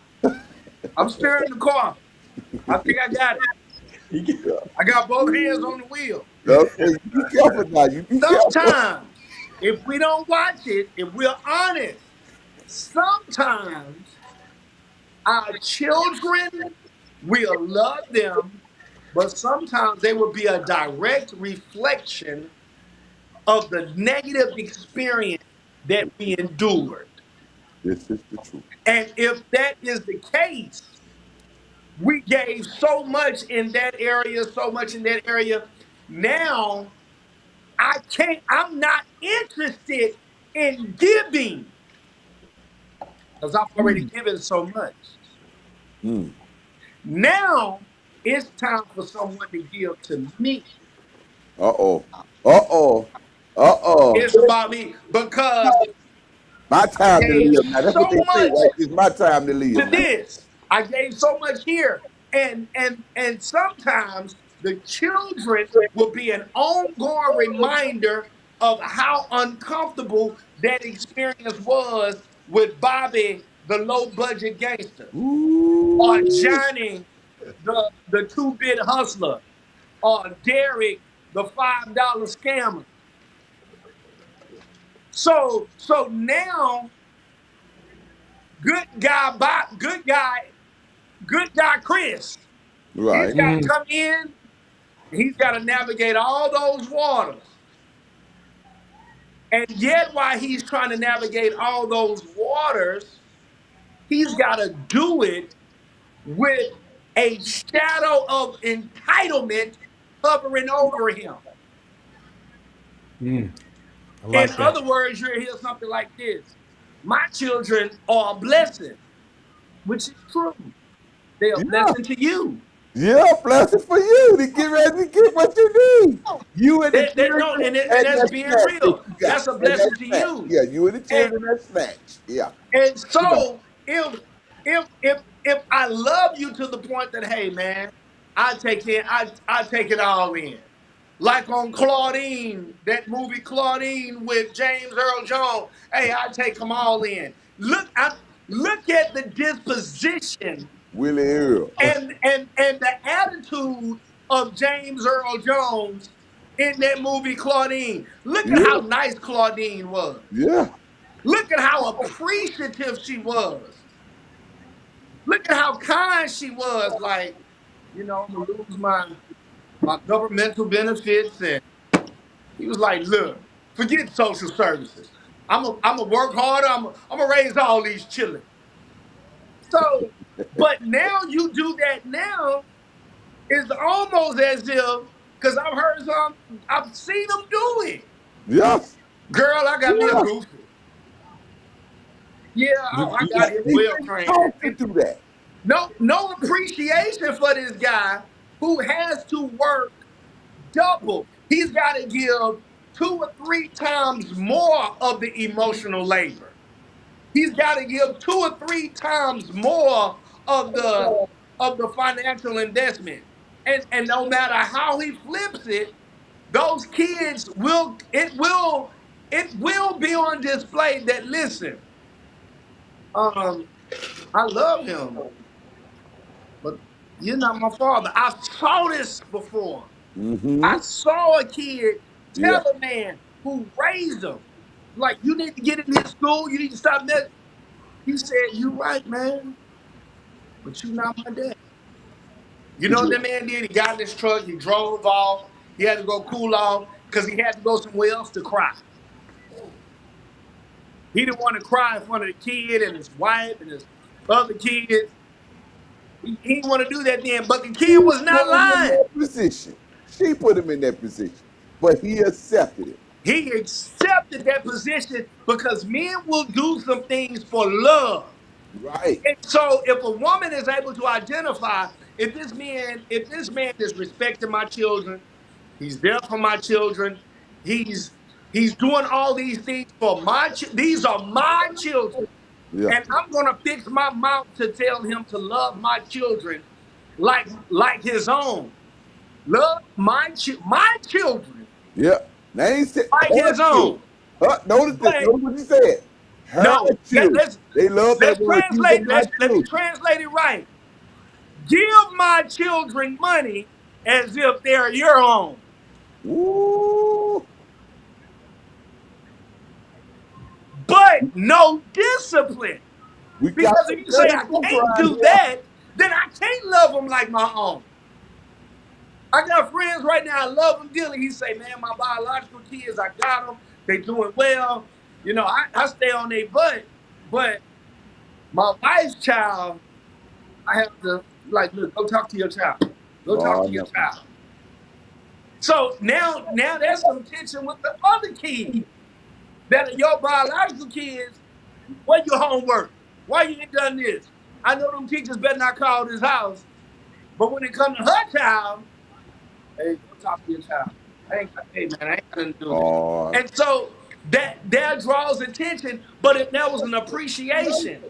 I'm steering the car. I think I got it. I got both hands on the wheel. Okay, you be careful now. You be careful. Sometimes, if we don't watch it, if we're honest, sometimes our children will love them, but sometimes they will be a direct reflection of the negative experience that we endured. This is the truth. And if that is the case, We gave so much in that area, so much in that area. Now I'm not interested in giving because I've already given so much. Mm. Now it's time for someone to give to me. Uh-oh. Uh-oh. Uh-oh. It's about me because My I time to gave live now. That's what they so say, much right? It's my time to to live now. this. I gave so much here. And sometimes the children will be an ongoing reminder of how uncomfortable that experience was with Bobby, the low budget gangster, or Ooh. Johnny, the two-bit hustler, or Derek, the $5 scammer. So now good guy Chris, he's Right. got to come in. He's got to navigate all those waters. And yet, while he's trying to navigate all those waters, he's got to do it with a shadow of entitlement hovering over him. I In like that. other words, you'll hear something like this: my children are a blessing, which is true. They are a Yeah. blessing to you. Yeah, blessing for you to get ready to get what you need. You and the That no, children and and that's that being snatch that real. you got. That's a And that blessing to snatch. you. Yeah, you and the And children that snatch. Yeah. and You know. so if I love you to the point that hey man, I take it all in. Like on Claudine, that movie Claudine with James Earl Jones. Hey, I take them all in. Look at the disposition Willie Earl. and the attitude of James Earl Jones in that movie Claudine. Look at how Yeah. nice Claudine was. Yeah. Look at how appreciative she was. Look at how kind she was. Like, I'm gonna lose my governmental benefits, and he was like, "Look, forget social services. I'm gonna work harder. I'm gonna raise all these children." So, but now you do that now. It's almost as if because I've seen them do it. Yes. Girl, I got me a Yeah. goofy. Yeah, I got him They well trained. taught to do that. No appreciation for this guy who has to work double. He's got to give 2 or 3 times more of the emotional labor. He's got to give 2 or 3 times more of the financial investment. And no matter how he flips it, those kids will be on display that listen, um, I love him, but you're not my father. I saw this before. Mm-hmm. I saw a kid Yeah. tell a man who raised him, like, you need to get in his school, you need to stop that. He said, "You right, man, but you not my dad." You know what that man did? He got in his truck, he drove off, he had to go cool off because he had to go somewhere else to cry. He didn't want to cry in front of the kid and his wife and his other kids. He didn't want to do that then, but the She kid was not put him in lying. that position. She put him in that position. But he accepted it. He accepted that position because men will do some things for love. Right. And so if a woman is able to identify if this man is respecting my children, he's there for my children, he's he's doing all these things for these are my children. Yeah. And I'm gonna fix my mouth to tell him to love my children like his own. Love my children Yeah. Now he said like her his children. own. Notice this. But Notice what he said. Her no, children. They love that let's word. These are translate. my Let me children. translate it right. Give my children money as if they're your own, Ooh. but no discipline. We got Because some if you say dirty I folks can't around do here. that, then I can't love them like my own. I got friends right now. I love them dearly. He say, "Man, my biological kids, I got them. They doing well. I stay on their butt, but my wife's child, I have to. Like, look, go talk to your child. Go talk Oh, to your no. child. So now there's some tension with the other kids that are your biological kids. Where your homework? Why you ain't done this? I know them teachers better not call this house, but when it comes to her child, hey, go talk to your child. Hey man, I ain't got nothing to do with it. Oh, And so that draws attention, but if there was an appreciation,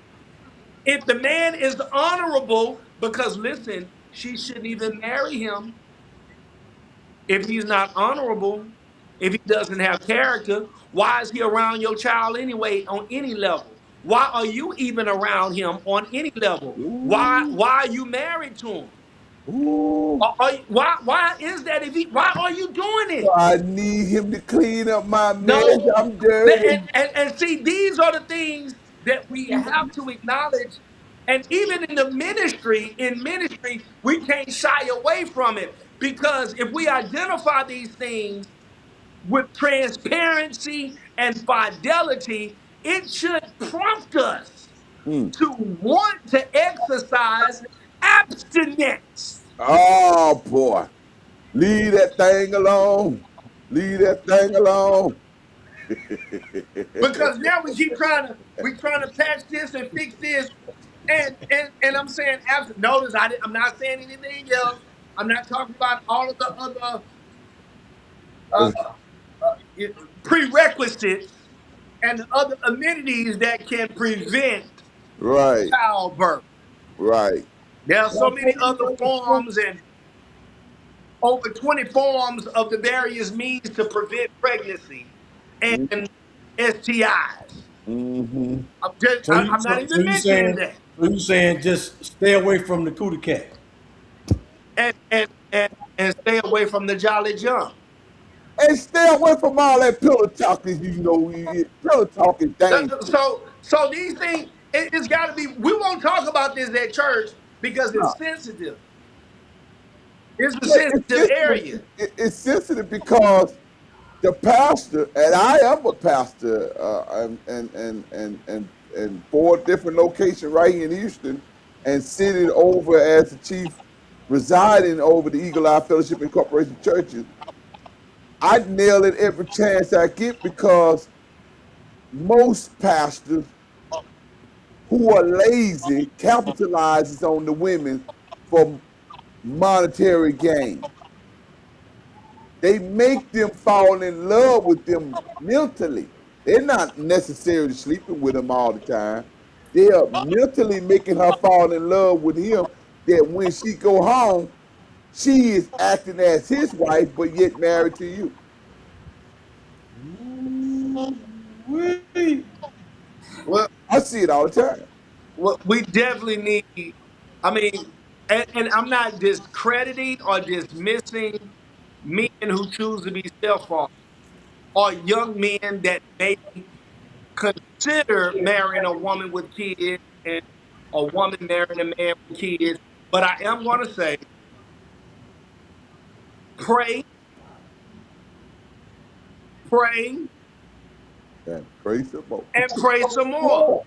if the man is honorable, because listen, she shouldn't even marry him if he's not honorable, if he doesn't have character. Why is he around your child anyway on any level? Why are you even around him on any level? ooh, Why are you married to him? ooh. Why is that? If he, why are you doing it? I need him to clean up my mess. No. I'm dirty. And see, these are the things that we have to acknowledge. And even in ministry, we can't shy away from it. Because if we identify these things with transparency and fidelity, it should prompt us Mm. to want to exercise abstinence. Oh, boy. Leave that thing alone. Leave that thing alone. Because now we trying to patch this and fix this, and I'm saying notice I'm not saying anything else. I'm not talking about all of the other uh, prerequisites and the other amenities that can prevent Right, childbirth. right. There are so many other forms and over 20 forms of the various means to prevent pregnancy and STIs. Mm-hmm. I'm not So even you mentioning saying that. just stay away from the cootie cat. And and and and stay away from the Jolly Jump. And stay away from all that pillow talking. Pillow talk is dangerous. So these things, it's got to be. We won't talk about this at church because No. it's sensitive. It's a Yeah, it's sensitive sensitive. area. It's sensitive because the pastor, and I am a pastor, and 4 different locations right here in Houston, and sitting over as the chief, residing over the Eagle Eye Fellowship Incorporated churches. I nail it every chance I get because most pastors who are lazy capitalizes on the women for monetary gain. They make them fall in love with them mentally. They're not necessarily sleeping with them all the time. They are mentally making her fall in love with him. That when she go home, she is acting as his wife, but yet married to you. Wee. Well, I see it all the time. we definitely need. I mean, and I'm not discrediting or dismissing men who choose to be stepfathers or young men that may consider marrying a woman with kids and a woman marrying a man with kids. But I am going to say, pray, pray, And praise the Lord. and pray some more.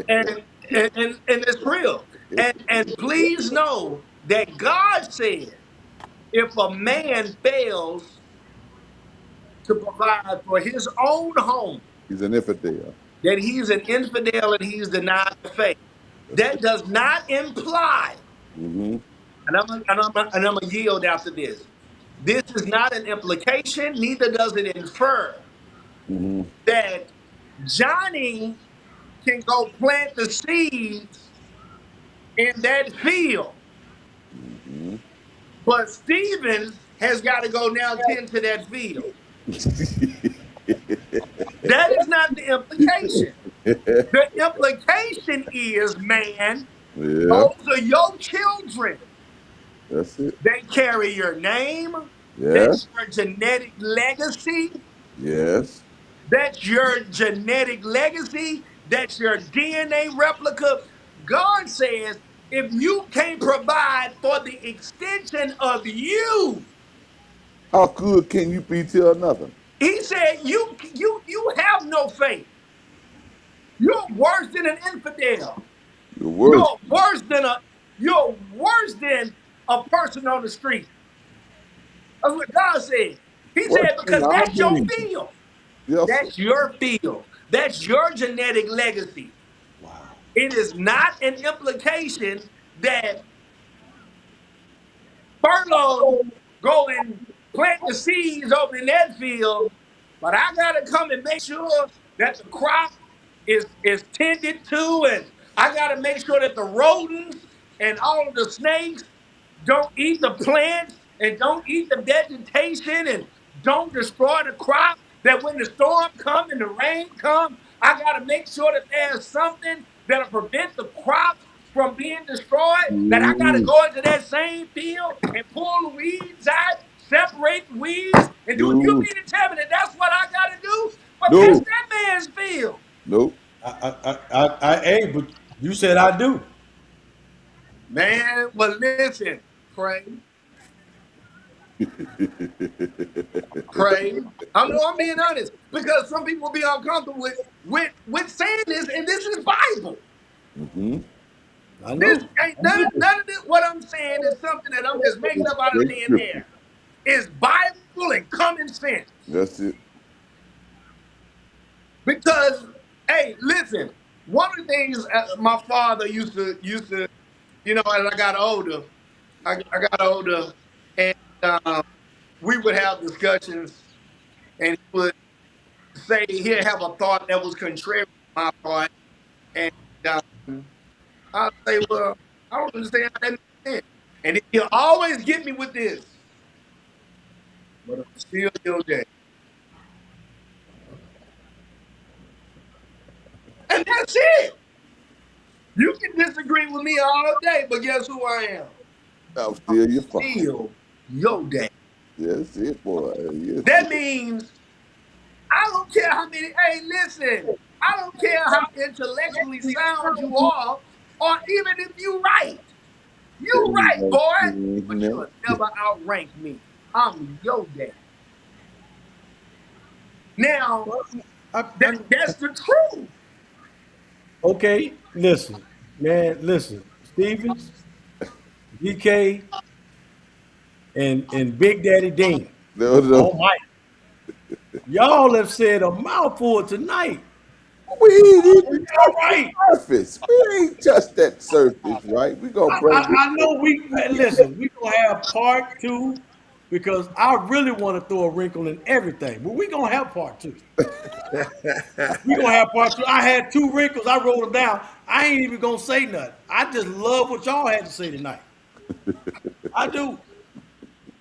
And and it's real. And please know that God said if a man fails to provide for his own home, He's an infidel. that he's an infidel and he's denied the faith. That's That it. does not imply, Mm-hmm. and I'm gonna yield after this. This is not an implication, neither does it infer Mm-hmm. that Johnny can go plant the seeds in that field, Mm-hmm. but Stephen has got to go now tend to that field. That is not the implication. The implication is, man, Yeah, those are your children. that's it. They carry your name. Yeah, That's your genetic legacy. yes. That's your genetic legacy. That's your DNA replica. God says, if you can't provide for the extension of you, How good can you be to another? he said, you have no faith. You're worse than an infidel. You're worse. You're worse than a. You're worse than a person on the street. That's what God said. He What said, in because our that's your belief? field. Yes, sir. That's your field. That's your genetic legacy. Wow. It is not an implication that furlough go and plant the seeds over in that field, but I gotta come and make sure that the crop is tended to, and I gotta make sure that the rodents and all of the snakes don't eat the plants and don't eat the vegetation and don't destroy the crop. That when the storm comes and the rain comes, I got to make sure that there's something that'll prevent the crops from being destroyed. That I got to Ooh, go into that same field and pull the weeds out, separate the weeds, and do it. You ooh. mean to tell me that that's what I got to do? But that's No, that man's field. nope. Hey, but you said I do. Man, well, listen, pray. Pray. I'm being honest because some people be uncomfortable with saying this, and this is Bible. Mm-hmm. I This know. ain't I know. none of this. What I'm saying is something that I'm just making It's up out of straight thin scripture. air. It's Bible and common sense. That's it. Because, hey, listen, one of the things my father used to, as I got older, I got older, and we would have discussions, and he would say he'd have a thought that was contrary to my thought. And I say, well, I don't understand how that makes sense. And he'll always get me with this, but I'm still your dad. And that's it. You can disagree with me all day, but guess who I am? I'm I'm still your father. still your dad. That's it, boy. Yes, That it. means I don't care how many, hey, listen, I don't care how intellectually sound you are, or even if you right. You right, Ain't boy, but no- you'll never outrank me. I'm your dad. Now, Well, I, I, that's the truth. okay, listen, man, listen. Stevens, DK, and Big Daddy Dean. No, no. Oh my! Y'all have said a mouthful tonight. We ain't even All touched the right. surface. We ain't touched that surface, right? We gonna bring it. I know we listen. We gonna have part two because I really want to throw a wrinkle in everything. But we gonna have part two. We gonna have part two. I had two wrinkles. I wrote them down. I ain't even gonna say nothing. I just love what y'all had to say tonight. I do.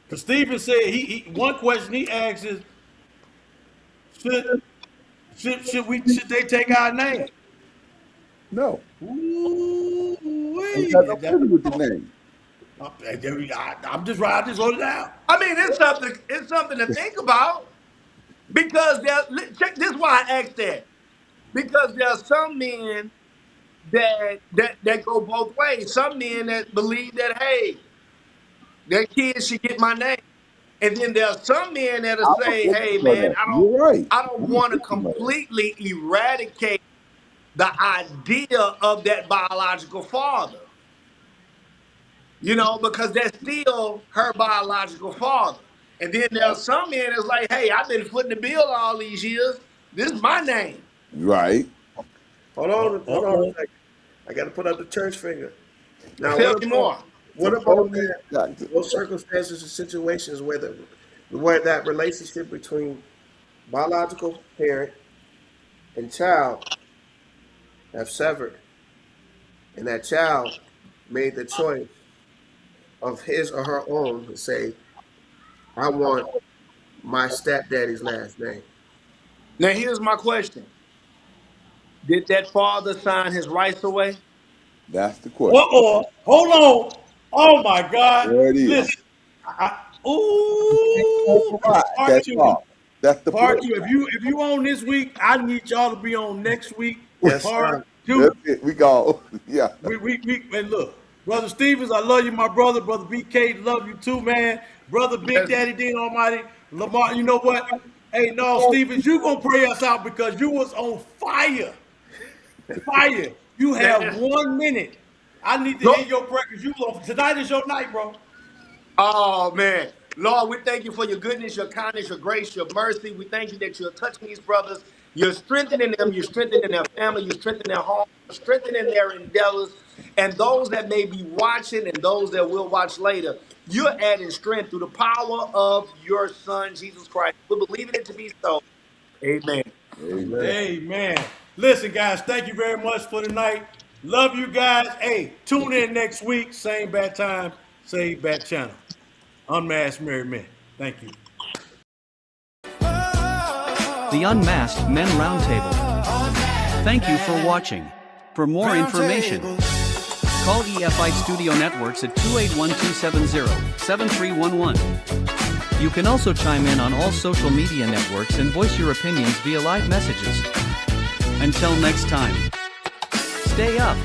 Because Steven said he one question he asked is should should they take our name? No, Ooh, ain't got no wait. business with the name. I'm just right. I just wrote it down. I mean, it's something to think about because check this is why I asked that. Because there are some men that go both ways. Some men that believe that hey, their kids should get my name. And then there are some men that'll I'm a say, hey victim of man, that. You're right. I don't I'm a want to victim of that. completely eradicate the idea of that biological father. Because that's still her biological father. And then there are some men that's like, hey, I've been footing the bill all these years. This is my name. Right. Hold on a Uh-oh. second. I got to put up the church finger. Now, Tell me more. what Oh, about man, that? doctor. Those circumstances and situations where that relationship between biological parent and child have severed, and that child made the choice of his or her own to say, "I want my stepdaddy's last name." Now, here's my question. Did that father sign his rights away? That's the question. Uh-oh. Hold on. Oh my God. There it is. Listen. Ooh. Override Part that two. thought. That's the Part first two. If you on this week, I need y'all to be on next week. one. Yes, Part sir. two. That's it. We go. Yeah. We and look, Brother Stevens, I love you, my brother. Brother BK, love you too, man. Brother Big Yes. Daddy Dean Almighty. Lamar, you know what? Hey, no, Stevens, you gonna pray us out because you was on fire. Fire. You have Now, 1 minute. I need to Lord, hear your prayer because tonight is your night, bro. oh man. Lord, we thank you for your goodness, your kindness, your grace, your mercy. We thank you that you're touching these brothers. You're strengthening them. You're strengthening their family. You're strengthening their home. You're strengthening their endeavors. And those that may be watching and those that will watch later, you're adding strength through the power of your son, Jesus Christ. We're believing it to be so. Amen. Amen. Amen. Listen, guys, thank you very much for tonight. Love you guys. Hey, tune in next week. Same bad time, same bad channel. Unmasked Married Men. Thank you. The Unmasked Men Roundtable. Thank you for watching. For more information, call EFI Studio Networks at 281-270-7311. You can also chime in on all social media networks and voice your opinions via live messages. Until next time, stay up.